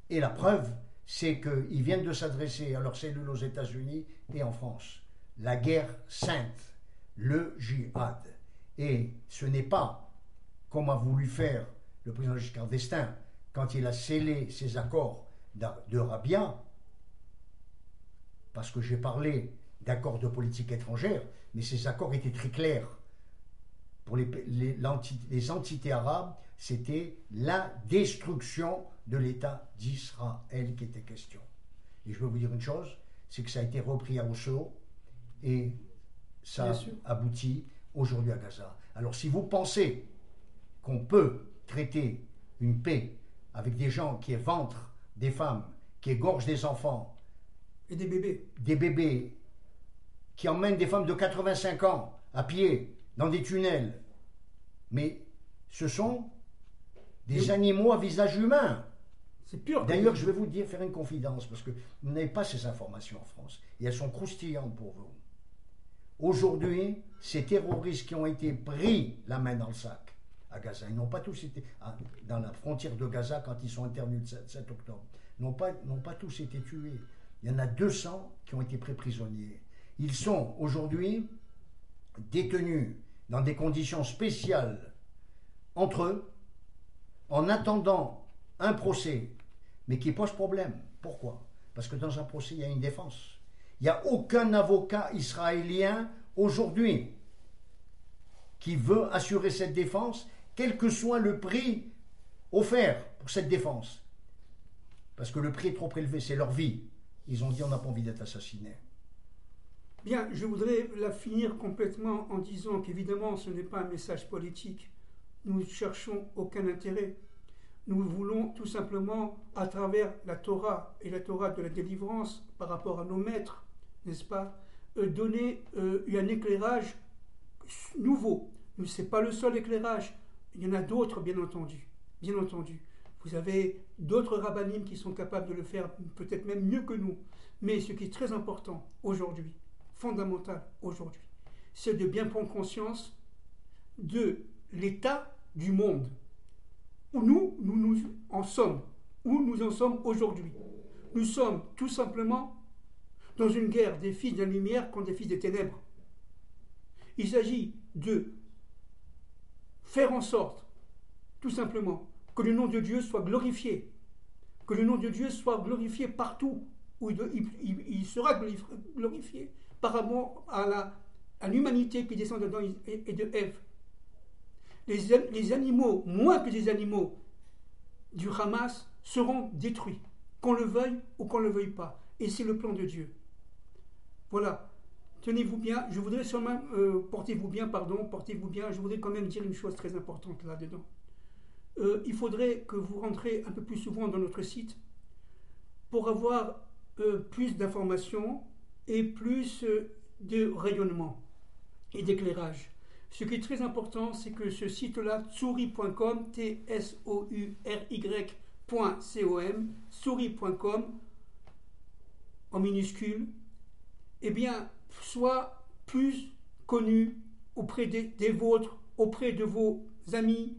Et la preuve, c'est qu'ils viennent de s'adresser à leurs cellules aux États-Unis et en France. La guerre sainte, le djihad. Et ce n'est pas, comme a voulu faire le président Giscard d'Estaing, quand il a scellé ses accords de Rabia, parce que j'ai parlé d'accords de politique étrangère, mais ces accords étaient très clairs. Pour les entités arabes, c'était la destruction de l'État d'Israël qui était question. Et je veux vous dire une chose, c'est que ça a été repris à Oslo et ça aboutit aujourd'hui à Gaza. Alors si vous pensez qu'on peut traiter une paix avec des gens qui éventrent des femmes, qui égorgent des enfants, et des bébés, qui emmènent des femmes de 85 ans à pied dans des tunnels, mais ce sont des animaux à visage humain. C'est pur. D'ailleurs, je vais vous dire, faire une confidence, parce que vous n'avez pas ces informations en France, et elles sont croustillantes pour vous. Aujourd'hui, ces terroristes qui ont été pris la main dans le sac à Gaza, ils n'ont pas tous été dans la frontière de Gaza quand ils sont intervenus le 7 octobre, n'ont pas tous été tués. Il y en a 200 qui ont été pris prisonniers. Ils sont aujourd'hui détenus dans des conditions spéciales entre eux, en attendant un procès, mais qui pose problème. Pourquoi ? Parce que dans un procès, il y a une défense. Il n'y a aucun avocat israélien aujourd'hui qui veut assurer cette défense, quel que soit le prix offert pour cette défense. Parce que le prix est trop prélevé, c'est leur vie. Ils ont dit on n'a pas envie d'être assassinés. Bien, je voudrais la finir complètement en disant qu'évidemment ce n'est pas un message politique. Nous ne cherchons aucun intérêt. Nous voulons tout simplement, à travers la Torah et la Torah de la délivrance par rapport à nos maîtres, n'est-ce pas, donner un éclairage nouveau. Ce n'est pas le seul éclairage. Il y en a d'autres, bien entendu. Bien entendu. Vous avez d'autres rabbinim qui sont capables de le faire peut-être même mieux que nous. Mais ce qui est très important aujourd'hui, fondamental aujourd'hui, c'est de bien prendre conscience de l'état du monde. où nous en sommes, où nous en sommes aujourd'hui. Nous sommes tout simplement dans une guerre des fils de la lumière contre des fils des ténèbres. Il s'agit de faire en sorte, tout simplement, que le nom de Dieu soit glorifié, que le nom de Dieu soit glorifié partout où il sera glorifié par rapport à l'humanité qui descend d'Adam et de Ève. Les animaux, moins que les animaux du Hamas, seront détruits, qu'on le veuille ou qu'on ne le veuille pas. Et c'est le plan de Dieu. Voilà. Tenez-vous bien, je voudrais seulement, portez-vous bien, je voudrais quand même dire une chose très importante là-dedans. Il faudrait que vous rentrez un peu plus souvent dans notre site pour avoir plus d'informations et plus de rayonnement et d'éclairage. Ce qui est très important, c'est que ce site-là, tsouri.com, tsoury.com, tsouri.com, en minuscule, eh bien, soit plus connu auprès des vôtres, auprès de vos amis,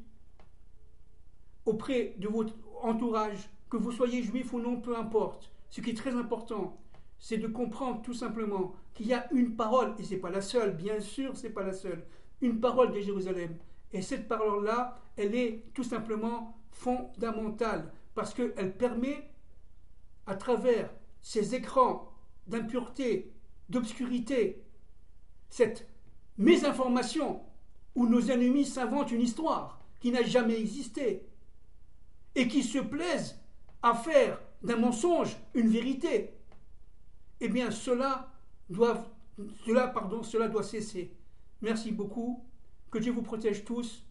auprès de votre entourage, que vous soyez juif ou non, peu importe. Ce qui est très important, c'est de comprendre tout simplement qu'il y a une parole, et ce n'est pas la seule, bien sûr, ce n'est pas la seule, une parole de Jérusalem. Et cette parole-là, elle est tout simplement fondamentale, parce qu'elle permet, à travers ces écrans d'impureté, d'obscurité, cette mésinformation où nos ennemis s'inventent une histoire qui n'a jamais existé et qui se plaisent à faire d'un mensonge une vérité, eh bien cela doit cesser. Merci beaucoup, que Dieu vous protège tous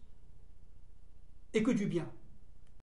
et que du bien.